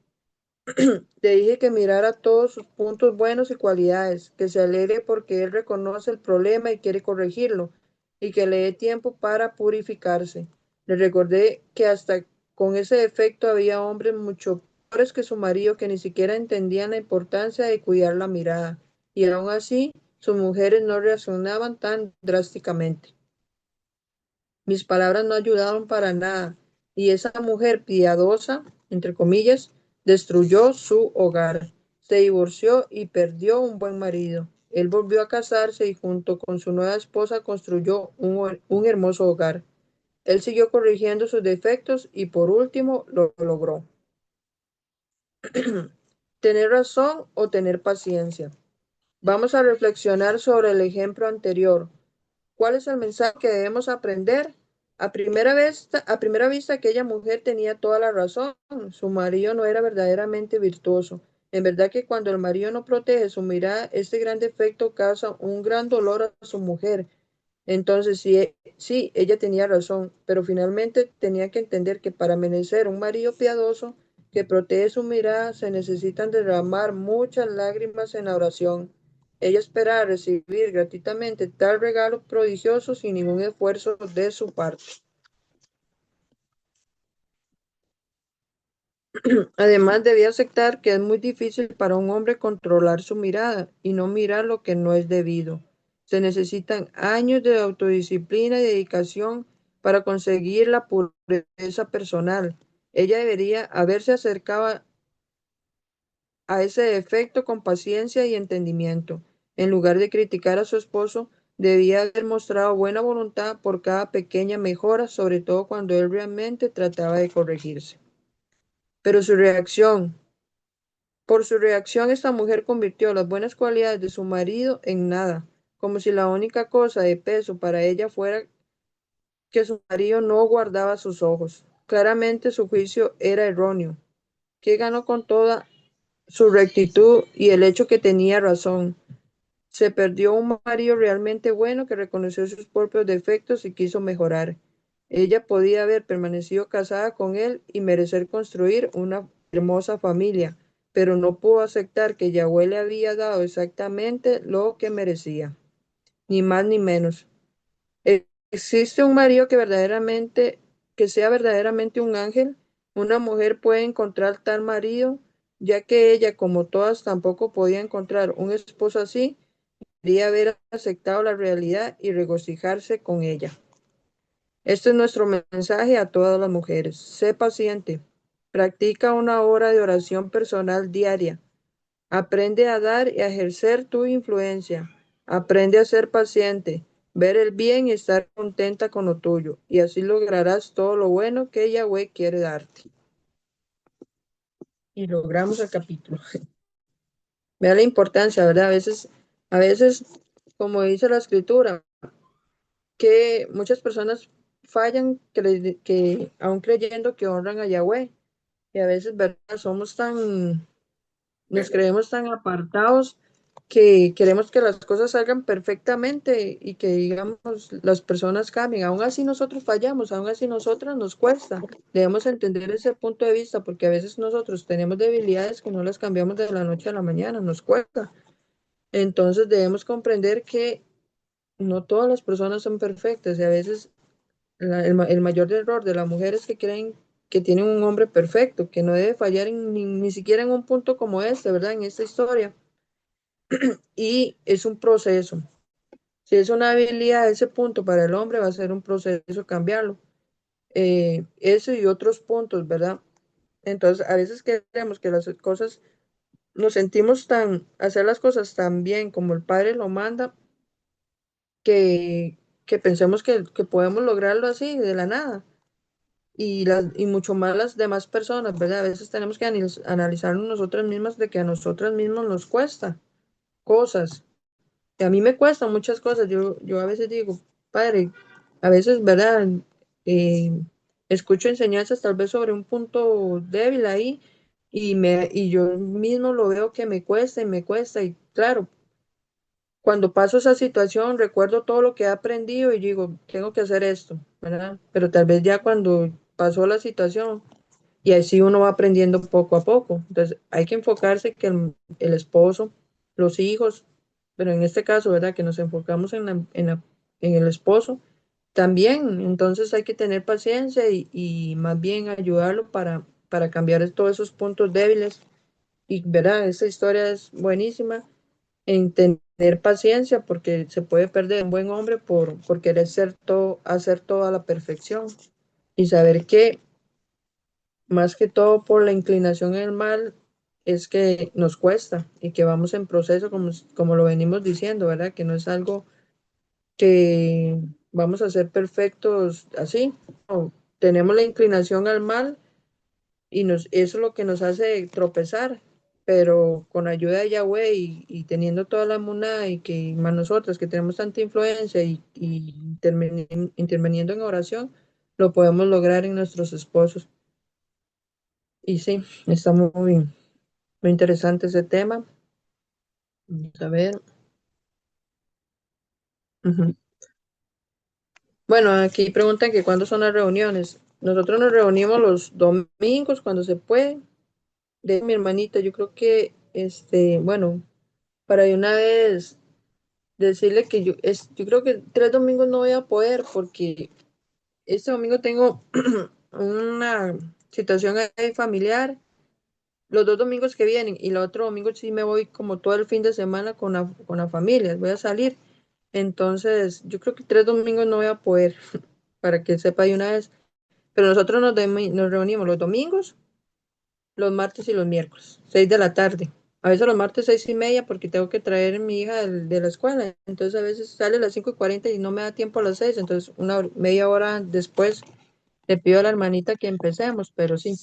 Te dije que mirara todos sus puntos buenos y cualidades, que se alegre porque él reconoce el problema y quiere corregirlo, y que le dé tiempo para purificarse. Le recordé que hasta con ese defecto había hombres mucho peores que su marido que ni siquiera entendían la importancia de cuidar la mirada, y aún así sus mujeres no reaccionaban tan drásticamente. Mis palabras no ayudaron para nada, y esa mujer piadosa, entre comillas, destruyó su hogar, se divorció y perdió un buen marido. Él volvió a casarse y junto con su nueva esposa construyó un hermoso hogar. Él siguió corrigiendo sus defectos y por último lo logró. Tener razón o tener paciencia. Vamos a reflexionar sobre el ejemplo anterior. ¿Cuál es el mensaje que debemos aprender? A primera vista, aquella mujer tenía toda la razón. Su marido no era verdaderamente virtuoso. En verdad que cuando el marido no protege su mirada, este gran defecto causa un gran dolor a su mujer. Entonces, sí, ella tenía razón, pero finalmente tenía que entender que para merecer un marido piadoso que protege su mirada, se necesitan derramar muchas lágrimas en la oración. Ella esperaba recibir gratuitamente tal regalo prodigioso sin ningún esfuerzo de su parte. Además, debía aceptar que es muy difícil para un hombre controlar su mirada y no mirar lo que no es debido. Se necesitan años de autodisciplina y dedicación para conseguir la pureza personal. Ella debería haberse acercado a ese defecto con paciencia y entendimiento. En lugar de criticar a su esposo, debía haber mostrado buena voluntad por cada pequeña mejora, sobre todo cuando él realmente trataba de corregirse. Pero por su reacción, esta mujer convirtió las buenas cualidades de su marido en nada, como si la única cosa de peso para ella fuera que su marido no guardaba sus ojos. Claramente su juicio era erróneo. ¿Qué ganó con toda su rectitud y el hecho que tenía razón? Se perdió un marido realmente bueno que reconoció sus propios defectos y quiso mejorar. Ella podía haber permanecido casada con él y merecer construir una hermosa familia, pero no pudo aceptar que Yahweh le había dado exactamente lo que merecía, ni más ni menos. ¿Existe un marido que sea verdaderamente un ángel? Una mujer puede encontrar tal marido, ya que ella, como todas, tampoco podía encontrar un esposo así. Debería haber aceptado la realidad y regocijarse con ella. Este es nuestro mensaje a todas las mujeres. Sé paciente. Practica una hora de oración personal diaria. Aprende a dar y a ejercer tu influencia. Aprende a ser paciente, ver el bien y estar contenta con lo tuyo. Y así lograrás todo lo bueno que Yahweh quiere darte. Y logramos el capítulo. Vea la importancia, ¿verdad? A veces, como dice la escritura, que muchas personas fallan aún creyendo que honran a Yahweh. Y a veces, ¿verdad? Nos creemos tan apartados que queremos que las cosas salgan perfectamente y que, digamos, las personas cambien. Aún así nosotros fallamos, aún así nosotras nos cuesta. Debemos entender ese punto de vista porque a veces nosotros tenemos debilidades que no las cambiamos de la noche a la mañana, nos cuesta. Entonces debemos comprender que no todas las personas son perfectas y a veces el mayor error de las mujeres que creen que tienen un hombre perfecto, que no debe fallar ni siquiera en un punto como este, ¿verdad? En esta historia. Y es un proceso. Si es una habilidad, ese punto para el hombre va a ser un proceso cambiarlo. Eso y otros puntos, ¿verdad? Entonces, a veces queremos que las cosas, nos sentimos hacer las cosas tan bien como el Padre lo manda, que pensemos que podemos lograrlo así, de la nada. Y mucho más las demás personas, ¿verdad? A veces tenemos que analizarnos nosotras mismas de que a nosotras mismas nos cuesta cosas. Y a mí me cuestan muchas cosas. Yo a veces digo, padre, a veces, ¿verdad? Eh, Escucho enseñanzas tal vez sobre un punto débil ahí y yo mismo lo veo que me cuesta y me cuesta. Y claro, cuando paso esa situación, recuerdo todo lo que he aprendido y digo, tengo que hacer esto, ¿verdad? Pero tal vez ya cuando pasó la situación y así uno va aprendiendo poco a poco. Entonces, hay que enfocarse que el esposo, los hijos, pero en este caso, ¿verdad? Que nos enfocamos en el esposo, también, entonces hay que tener paciencia y más bien ayudarlo para cambiar todos esos puntos débiles. Y verá, esta historia es buenísima en tener paciencia porque se puede perder un buen hombre por querer ser todo, hacer todo a la perfección y saber que más que todo por la inclinación en el mal es que nos cuesta y que vamos en proceso como lo venimos diciendo, ¿verdad? Que no es algo que vamos a ser perfectos así. No, tenemos la inclinación al mal y eso es lo que nos hace tropezar, pero con ayuda de Yahweh y teniendo toda la muna y que más nosotras que tenemos tanta influencia y interviniendo en oración, lo podemos lograr en nuestros esposos. Y sí, está muy interesante ese tema. Vamos a ver. Ujú. Bueno, aquí preguntan que cuándo son las reuniones. Nosotros nos reunimos los domingos cuando se puede. De mi hermanita, yo creo que, bueno, para de una vez decirle que yo creo que 3 domingos no voy a poder porque este domingo tengo una situación ahí familiar, los 2 domingos que vienen y el otro domingo sí me voy como todo el fin de semana con la familia, voy a salir. Entonces, yo creo que 3 domingos no voy a poder, para que sepa de una vez. Pero nosotros nos reunimos los domingos, los martes y los miércoles, 6 de la tarde. A veces los martes 6:30 porque tengo que traer a mi hija de la escuela. Entonces a veces sale a las 5:40 y no me da tiempo a las 6. Entonces media hora después le pido a la hermanita que empecemos. Pero sí,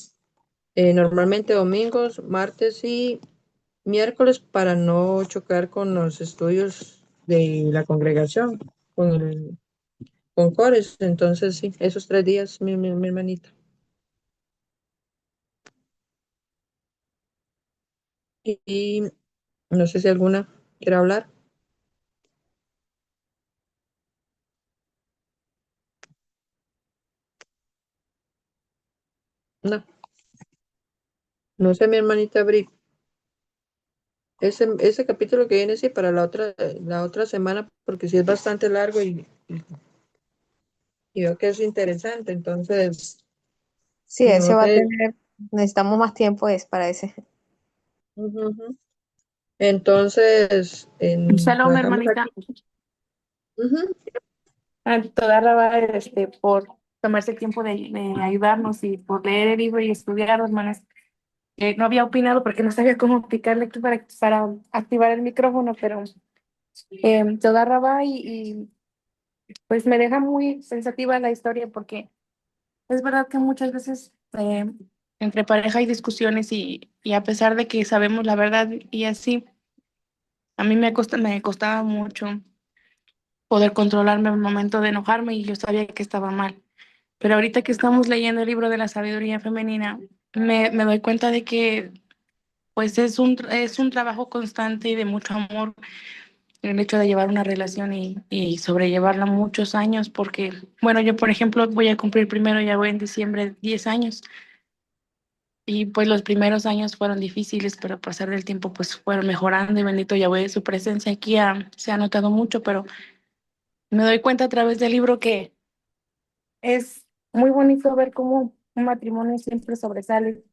normalmente domingos, martes y miércoles para no chocar con los estudios de la congregación, con cores. Entonces sí, esos 3 días, mi hermanita. Y no sé si alguna quiere hablar. No, no sé, mi hermanita Bri. Ese capítulo que viene, sí, para la otra semana, porque sí es bastante largo y veo que es interesante. Entonces, Sí, ese no va a sé. tener, necesitamos más tiempo es para ese. Ujú, ujú. Entonces, lo Shalom, dejamos hermanita. aquí. Ujú. A toda Rabá, por tomarse el tiempo de ayudarnos y por leer el libro y estudiar, hermanas. No había opinado porque no sabía cómo picarle aquí para activar el micrófono, pero toda Rabá pues me deja muy pensativa la historia porque es verdad que muchas veces entre pareja hay discusiones y a pesar de que sabemos la verdad y así, a mí me costaba mucho poder controlarme al momento de enojarme y yo sabía que estaba mal. Pero ahorita que estamos leyendo el libro de la sabiduría femenina, me doy cuenta de que pues es un trabajo constante y de mucho amor el hecho de llevar una relación y sobrellevarla muchos años, porque, bueno, yo por ejemplo voy a cumplir primero, ya voy en diciembre 10 años y pues los primeros años fueron difíciles, pero a pasar del tiempo pues fueron mejorando y bendito Yahweh, su presencia aquí se ha notado mucho, pero me doy cuenta a través del libro que es muy bonito ver cómo un matrimonio siempre sobresale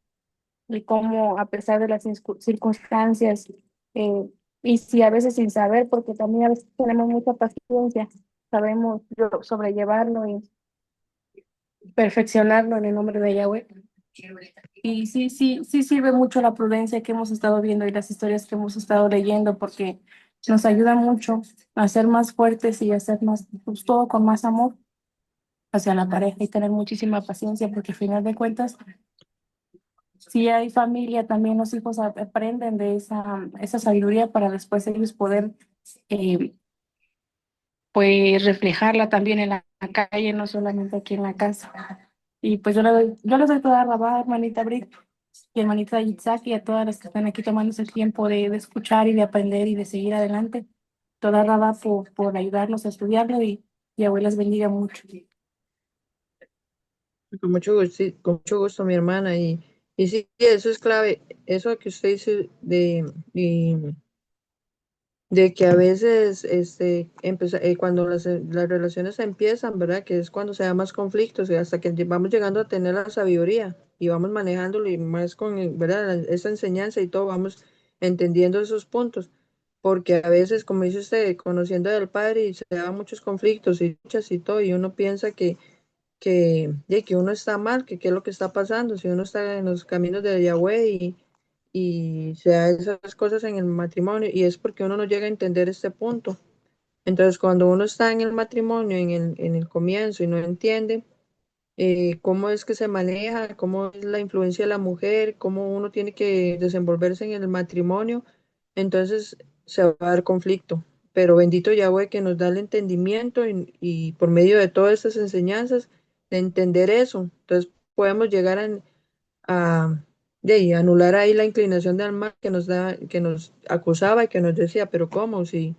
y cómo a pesar de las circunstancias, eh, y si a veces sin saber, porque también a veces tenemos mucha paciencia, sabemos sobrellevarlo y perfeccionarlo en el nombre de Yahweh. Y sí sirve mucho la prudencia que hemos estado viendo y las historias que hemos estado leyendo, porque nos ayuda mucho a ser más fuertes y a ser más, pues, todo con más amor hacia la pareja y tener muchísima paciencia, porque al final de cuentas, si hay familia, también los hijos aprenden de esa sabiduría para después ellos poder eh, pues reflejarla también en la calle, no solamente aquí en la casa. Y pues yo les doy toda la rabada, hermanita Brit y hermanita Yitzhak y a todas las que están aquí tomándose el tiempo de escuchar y de aprender y de seguir adelante. Toda rabada por ayudarnos a estudiarlo y abuelas bendiga mucho. Con mucho gusto, mi hermana. Y sí, eso es clave. Eso que usted dice de que a veces, cuando las relaciones empiezan, ¿verdad? Que es cuando se da más conflictos y hasta que vamos llegando a tener la sabiduría y vamos manejándolo y más con, ¿verdad? Esa enseñanza y todo, vamos entendiendo esos puntos, porque a veces, como dice usted, conociendo al Padre y se dan muchos conflictos y luchas y todo, y uno piensa que uno está mal, que qué es lo que está pasando, si uno está en los caminos de Yahweh y se da esas cosas en el matrimonio, y es porque uno no llega a entender este punto. Entonces, cuando uno está en el matrimonio, en el comienzo, y no entiende cómo es que se maneja, cómo es la influencia de la mujer, cómo uno tiene que desenvolverse en el matrimonio, entonces se va a dar conflicto. Pero bendito Yahweh que nos da el entendimiento y por medio de todas estas enseñanzas, de entender eso. Entonces podemos llegar a de ahí, anular ahí la inclinación del mal que nos acusaba y que nos decía, pero ¿cómo? Si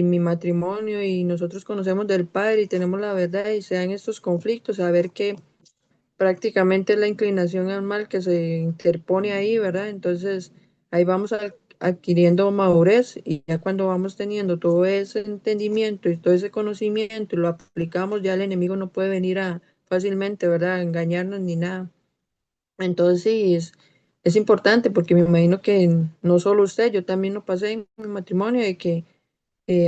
mi matrimonio y nosotros conocemos del Padre y tenemos la verdad y se dan estos conflictos, a ver que prácticamente es la inclinación al mal que se interpone ahí, ¿verdad? Entonces ahí vamos adquiriendo madurez y ya cuando vamos teniendo todo ese entendimiento y todo ese conocimiento y lo aplicamos, ya el enemigo no puede venir a fácilmente, ¿verdad? A engañarnos ni nada. Entonces sí, es importante porque me imagino que no solo usted, yo también lo pasé en mi matrimonio, de que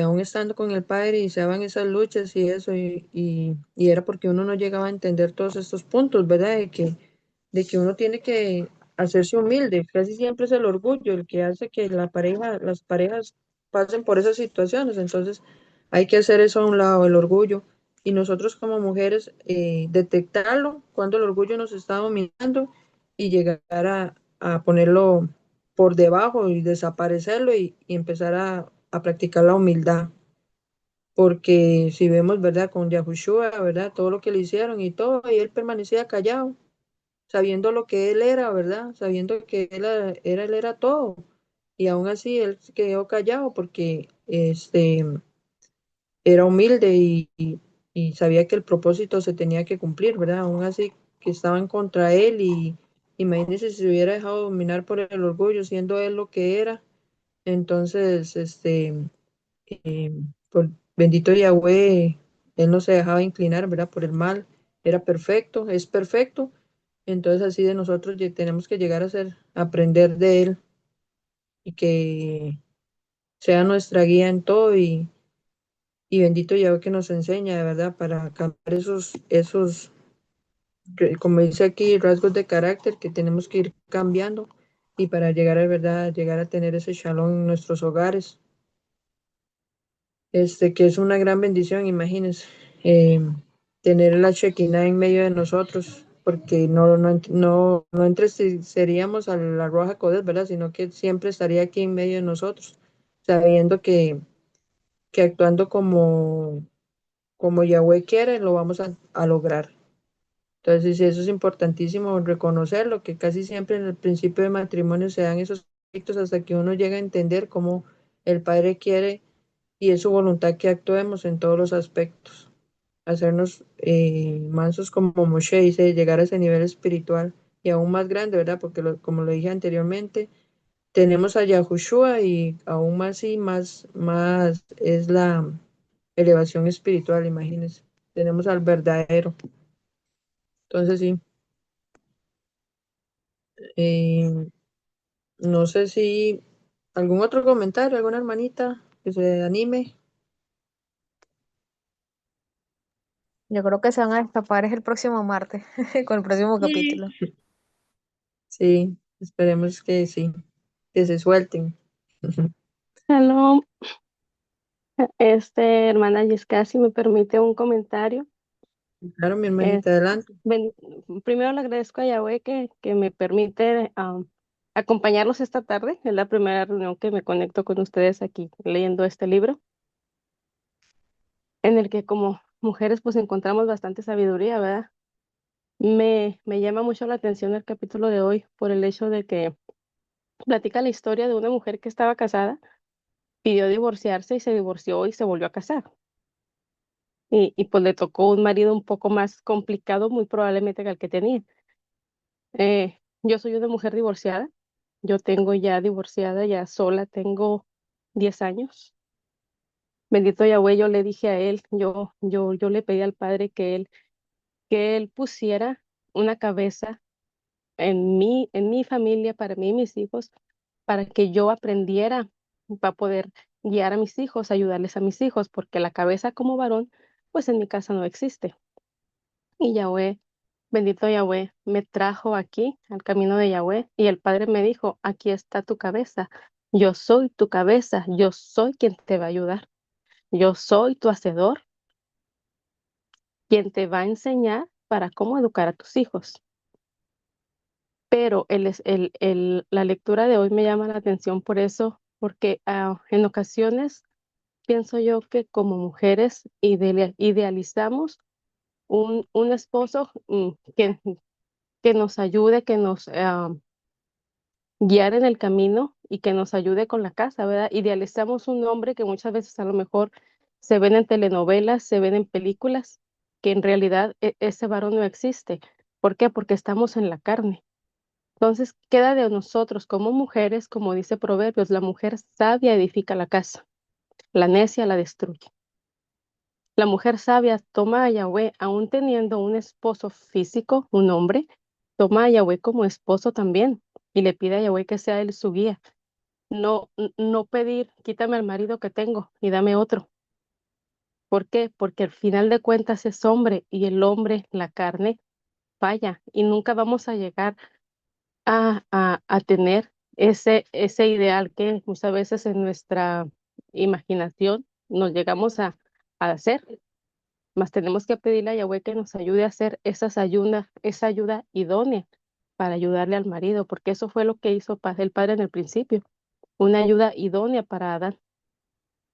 aún estando con el padre y se daban esas luchas y eso, y era porque uno no llegaba a entender todos estos puntos, ¿verdad? De que uno tiene que hacerse humilde, casi siempre es el orgullo el que hace que las parejas pasen por esas situaciones, entonces hay que hacer eso a un lado, el orgullo, y nosotros como mujeres detectarlo cuando el orgullo nos está dominando y llegar a ponerlo por debajo y desaparecerlo y empezar a practicar la humildad. Porque si vemos, ¿verdad? Con Yahushua, ¿verdad? Todo lo que le hicieron y todo, y él permanecía callado, sabiendo lo que él era, ¿verdad? Sabiendo que él era todo. Y aún así él se quedó callado porque era humilde y sabía que el propósito se tenía que cumplir, ¿verdad? Aún así que estaban contra él y imagínese si se hubiera dejado dominar por el orgullo, siendo él lo que era. Entonces, eh, bendito Yahweh, él no se dejaba inclinar, ¿verdad? Por el mal, era perfecto, es perfecto. Entonces, así de nosotros tenemos que llegar a aprender de él y que sea nuestra guía en todo y bendito Yahweh que nos enseña, de verdad, para cambiar como dice aquí, rasgos de carácter que tenemos que ir cambiando y para llegar a verdad, llegar a tener ese shalom en nuestros hogares. Que es una gran bendición, imagínense, eh, tener la Shekinah en medio de nosotros, porque no seríamos a la Roja Codes, ¿verdad? Sino que siempre estaría aquí en medio de nosotros, sabiendo que actuando como Yahweh quiere, lo vamos a lograr. Entonces, sí, eso es importantísimo reconocerlo, que casi siempre en el principio de matrimonio se dan esos conflictos hasta que uno llega a entender cómo el Padre quiere y es su voluntad que actuemos en todos los aspectos, hacernos mansos como Moshe dice, llegar a ese nivel espiritual y aún más grande, ¿verdad? Porque como lo dije anteriormente, tenemos a Yahushua y aún más y más es la elevación espiritual, imagínense. Tenemos al verdadero. Entonces sí, eh, no sé si algún otro comentario, alguna hermanita que se anime. Yo creo que se van a escapar es el próximo martes con el próximo capítulo. Sí, esperemos que sí, que se suelten. Hello, hermana Yesca, si me permite un comentario. Claro, mi Eh, hermanita, adelante. ben- Primero le agradezco a Yahweh que me permite acompañarlos esta tarde. Es la primera reunión que me conecto con ustedes aquí leyendo este libro, en el que como mujeres pues encontramos bastante sabiduría, ¿verdad? Me llama mucho la atención el capítulo de hoy por el hecho de que platica la historia de una mujer que estaba casada, pidió divorciarse y se divorció y se volvió a casar. Y pues le tocó un marido un poco más complicado, muy probablemente que el que tenía. Yo soy una mujer divorciada, yo tengo ya divorciada, ya sola, tengo 10 años. Bendito Yahweh, yo le dije a él, yo le pedí al Padre que él pusiera una cabeza en mi familia, para mí y mis hijos, para que yo aprendiera, para poder guiar a mis hijos, ayudarles a mis hijos, porque la cabeza como varón, pues en mi casa no existe. Y Yahweh, bendito Yahweh, me trajo aquí al camino de Yahweh y el Padre me dijo, aquí está tu cabeza, yo soy tu cabeza, yo soy quien te va a ayudar, yo soy tu hacedor, quien te va a enseñar para cómo educar a tus hijos. Pero la lectura de hoy me llama la atención por eso, porque en ocasiones pienso yo que como mujeres idealizamos un esposo que nos ayude, que nos guiar en el camino y que nos ayude con la casa, ¿verdad? Idealizamos un hombre que muchas veces a lo mejor se ven en telenovelas, se ven en películas, que en realidad ese varón no existe. ¿Por qué? Porque estamos en la carne. Entonces queda de nosotros como mujeres, como dice Proverbios, la mujer sabia edifica la casa, la necia la destruye. La mujer sabia toma a Yahweh, aún teniendo un esposo físico, un hombre, toma a Yahweh como esposo también y le pide a Yahweh que sea él su guía. No pedir, quítame al marido que tengo y dame otro. ¿Por qué? Porque al final de cuentas es hombre y el hombre, la carne, falla y nunca vamos a llegar a tener ese ideal que muchas veces en nuestra imaginación nos llegamos a hacer, más tenemos que pedirle a Yahweh que nos ayude a hacer esa ayuda idónea para ayudarle al marido, porque eso fue lo que hizo el padre en el principio, una ayuda idónea para Adán.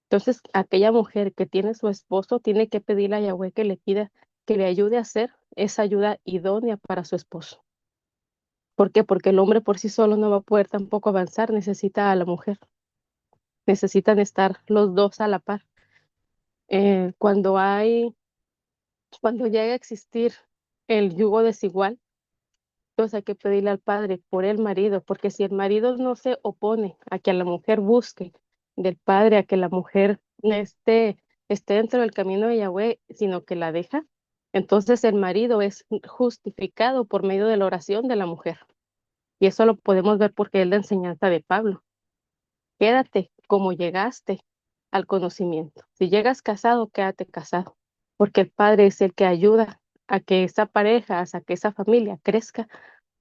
Entonces, aquella mujer que tiene su esposo tiene que pedirle a Yahweh que le pida que le ayude a hacer esa ayuda idónea para su esposo. ¿Por qué? Porque el hombre por sí solo no va a poder tampoco avanzar, necesita a la mujer, necesitan estar los dos a la par. Eh, cuando hay, cuando llega a existir el yugo desigual, entonces hay que pedirle al padre por el marido, porque si el marido no se opone a que la mujer busque del padre, a que la mujer esté dentro del camino de Yahweh, sino que la deja, entonces el marido es justificado por medio de la oración de la mujer. Y eso lo podemos ver porque es la enseñanza de Pablo. Quédate como llegaste al conocimiento. Si llegas casado, quédate casado, porque el Padre es el que ayuda a que esa pareja, a que esa familia crezca.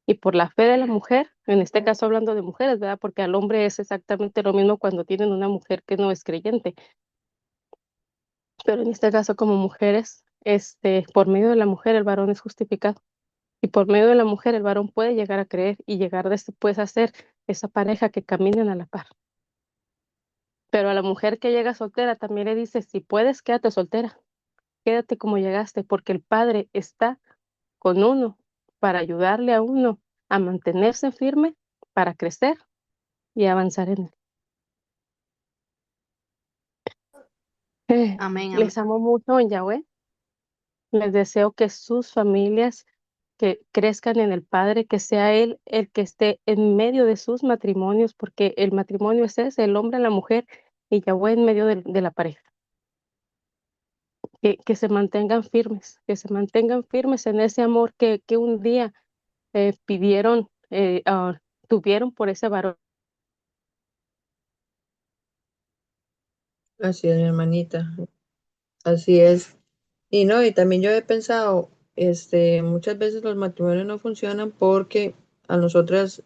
Y por la fe de la mujer, en este caso hablando de mujeres, ¿verdad? Porque al hombre es exactamente lo mismo cuando tienen una mujer que no es creyente. Pero en este caso como mujeres, por medio de la mujer el varón es justificado. Y por medio de la mujer el varón puede llegar a creer y llegar después a ser esa pareja que caminen a la par. Pero a la mujer que llega soltera también le dice, si puedes, quédate soltera, quédate como llegaste, porque el Padre está con uno para ayudarle a uno a mantenerse firme, para crecer y avanzar en él. Amén, amén. Les amo mucho en Yahweh. Les deseo que sus familias que crezcan en el Padre, que sea Él el que esté en medio de sus matrimonios, porque el matrimonio es ese, el hombre, la mujer y Yahweh en medio de la pareja. Que se mantengan firmes, que se mantengan firmes en ese amor que un día pidieron, tuvieron por ese varón. Así es, mi hermanita. Así es. Y no, y también yo he pensado, muchas veces los matrimonios no funcionan porque a nosotras,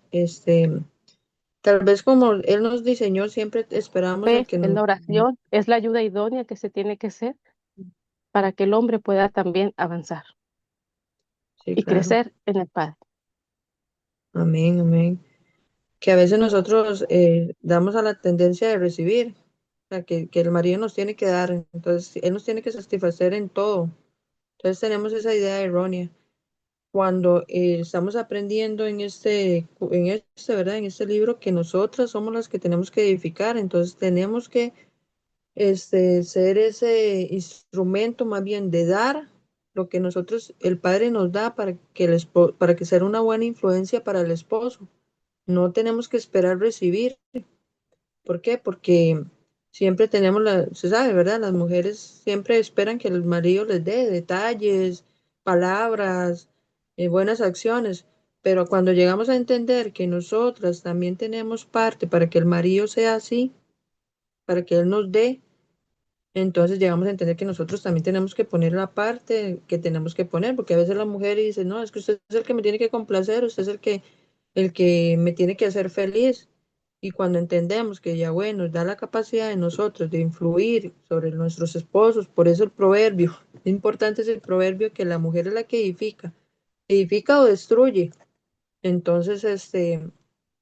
tal vez como Él nos diseñó, siempre esperamos a Fe que es nos... la oración, es la ayuda idónea que se tiene que hacer para que el hombre pueda también avanzar Sí, y claro. crecer en el Padre. Amén, amén. Que a veces nosotros damos a la tendencia de recibir, o sea, que el marido nos tiene que dar, entonces Él nos tiene que satisfacer en todo. Entonces tenemos esa idea errónea. Cuando estamos aprendiendo ¿verdad? En este libro que nosotras somos las que tenemos que edificar, entonces tenemos que ser ese instrumento más bien de dar lo que nosotros, el Padre nos da para que para que sea una buena influencia para el esposo. No tenemos que esperar recibir. ¿Por qué? Porque siempre tenemos se sabe, ¿verdad? Las mujeres siempre esperan que el marido les dé detalles, palabras, buenas acciones, pero cuando llegamos a entender que nosotras también tenemos parte para que el marido sea así, para que él nos dé, entonces llegamos a entender que nosotros también tenemos que poner la parte que tenemos que poner, porque a veces la mujer dice, no, es que usted es el que me tiene que complacer, usted es el que me tiene que hacer feliz. Y cuando entendemos que Yahweh nos da la capacidad de nosotros de influir sobre nuestros esposos, por eso el proverbio, importante es el proverbio que la mujer es la que edifica o destruye. Entonces,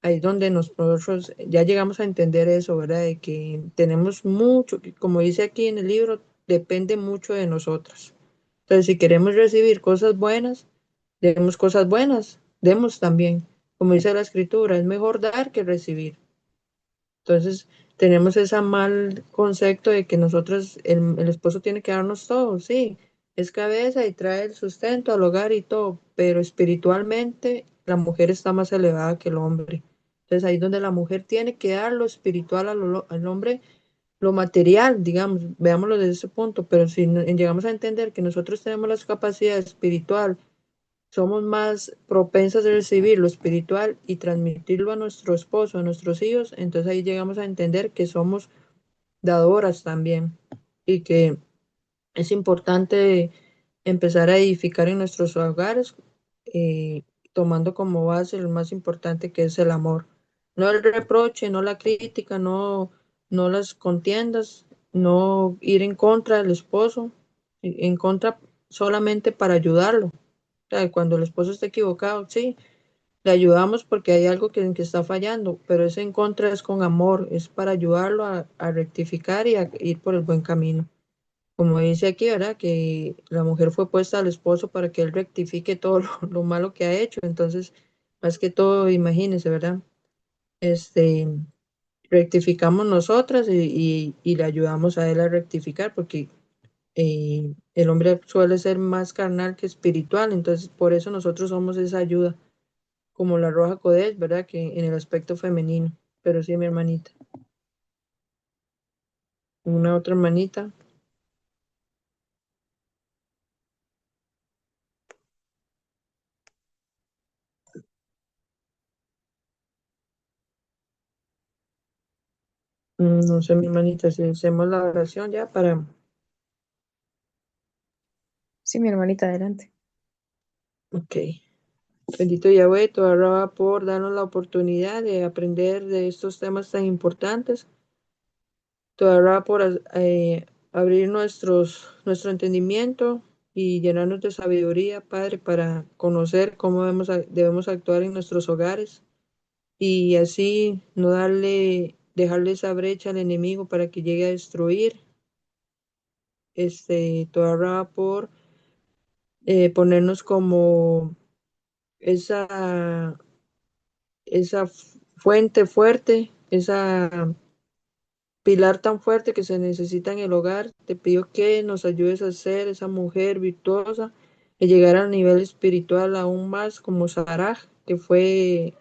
ahí es donde nosotros ya llegamos a entender eso, ¿verdad? De que tenemos mucho, que como dice aquí en el libro, depende mucho de nosotros. Entonces, si queremos recibir cosas buenas, demos cosas buenas, demos también. Como dice la escritura, es mejor dar que recibir. Entonces, tenemos ese mal concepto de que nosotros, el esposo tiene que darnos todo, sí, es cabeza y trae el sustento al hogar y todo, pero espiritualmente la mujer está más elevada que el hombre. Entonces, ahí es donde la mujer tiene que dar lo espiritual al hombre, lo material, digamos, veámoslo desde ese punto, pero si llegamos a entender que nosotros tenemos la capacidad espiritual, somos más propensas a recibir lo espiritual y transmitirlo a nuestro esposo, a nuestros hijos, entonces ahí llegamos a entender que somos dadoras también y que es importante empezar a edificar en nuestros hogares, eh, tomando como base lo más importante que es el amor. No el reproche, no la crítica, no las contiendas, no ir en contra del esposo, en contra solamente para ayudarlo. O sea, cuando el esposo está equivocado, sí, le ayudamos porque hay algo que está fallando, pero ese en contra es con amor, es para ayudarlo a rectificar y a ir por el buen camino. Como dice aquí, ¿verdad? Que la mujer fue puesta al esposo para que él rectifique todo lo malo que ha hecho. Entonces, más que todo, imagínense, ¿verdad? Este, rectificamos nosotras y le ayudamos a él a rectificar porque el hombre suele ser más carnal que espiritual. Entonces, por eso nosotros somos esa ayuda, como la Roja Codet, ¿verdad? Que en el aspecto femenino. Pero sí, mi hermanita. Una otra hermanita. No sé, mi hermanita, si hacemos la oración ya para... Sí, mi hermanita, adelante. Ok. Bendito Yahweh, te alaba por darnos la oportunidad de aprender de estos temas tan importantes. Te alaba por abrir nuestro entendimiento y llenarnos de sabiduría, Padre, para conocer cómo debemos actuar en nuestros hogares y así no dejarle esa brecha al enemigo para que llegue a destruir. Te alaba por ponernos como esa, esa fuente fuerte, esa pilar tan fuerte que se necesita en el hogar. Te pido que nos ayudes a ser esa mujer virtuosa y llegar al nivel espiritual aún más como Sarah, que fue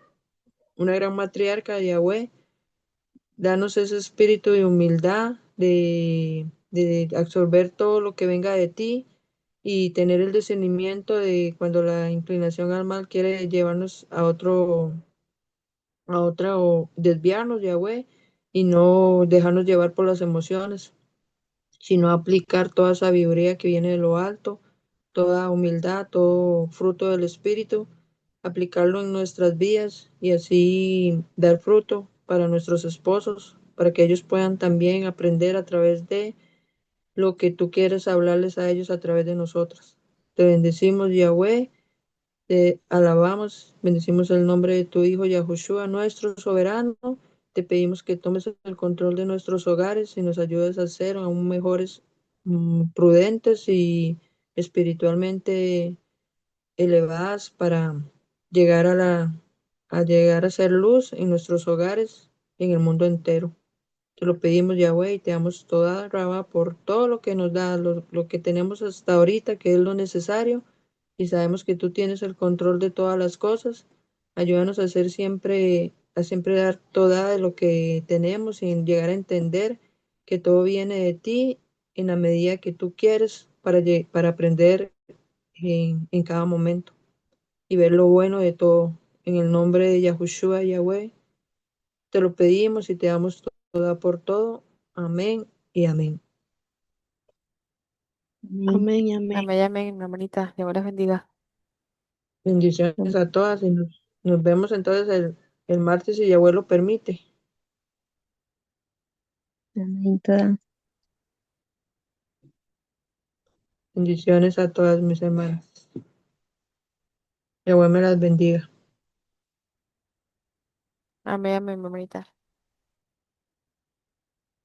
una gran matriarca de Yahweh. Danos ese espíritu de humildad, de absorber todo lo que venga de ti y tener el discernimiento de cuando la inclinación al mal quiere llevarnos a otra o desviarnos, Yahweh, y no dejarnos llevar por las emociones, sino aplicar toda sabiduría que viene de lo alto, toda humildad, todo fruto del Espíritu, aplicarlo en nuestras vidas y así dar fruto para nuestros esposos, para que ellos puedan también aprender a través de lo que tú quieres hablarles a ellos a través de nosotros. Te bendecimos, Yahweh. Te alabamos, bendecimos el nombre de tu Hijo Yahushua, nuestro soberano. Te pedimos que tomes el control de nuestros hogares y nos ayudes a ser aún mejores, prudentes y espiritualmente elevadas para llegar a llegar a ser luz en nuestros hogares y en el mundo entero. Te lo pedimos, Yahweh, y te damos toda Rabá por todo lo que nos da, lo que tenemos hasta ahorita, que es lo necesario, y sabemos que tú tienes el control de todas las cosas. Ayúdanos a a siempre dar toda de lo que tenemos y llegar a entender que todo viene de ti en la medida que tú quieres para aprender en cada momento y ver lo bueno de todo. En el nombre de Yahushua Yahweh, te lo pedimos y te damos toda por todo. Amén y amén. Amén. Amén y amén. Amén, amén, mi hermanita. Dios me las bendiga. Bendiciones a todas y nos vemos entonces el martes si Yahweh lo permite. Amén. Toda. Bendiciones a todas mis hermanas. Yahweh me las bendiga. Amén, amén, mi hermanita.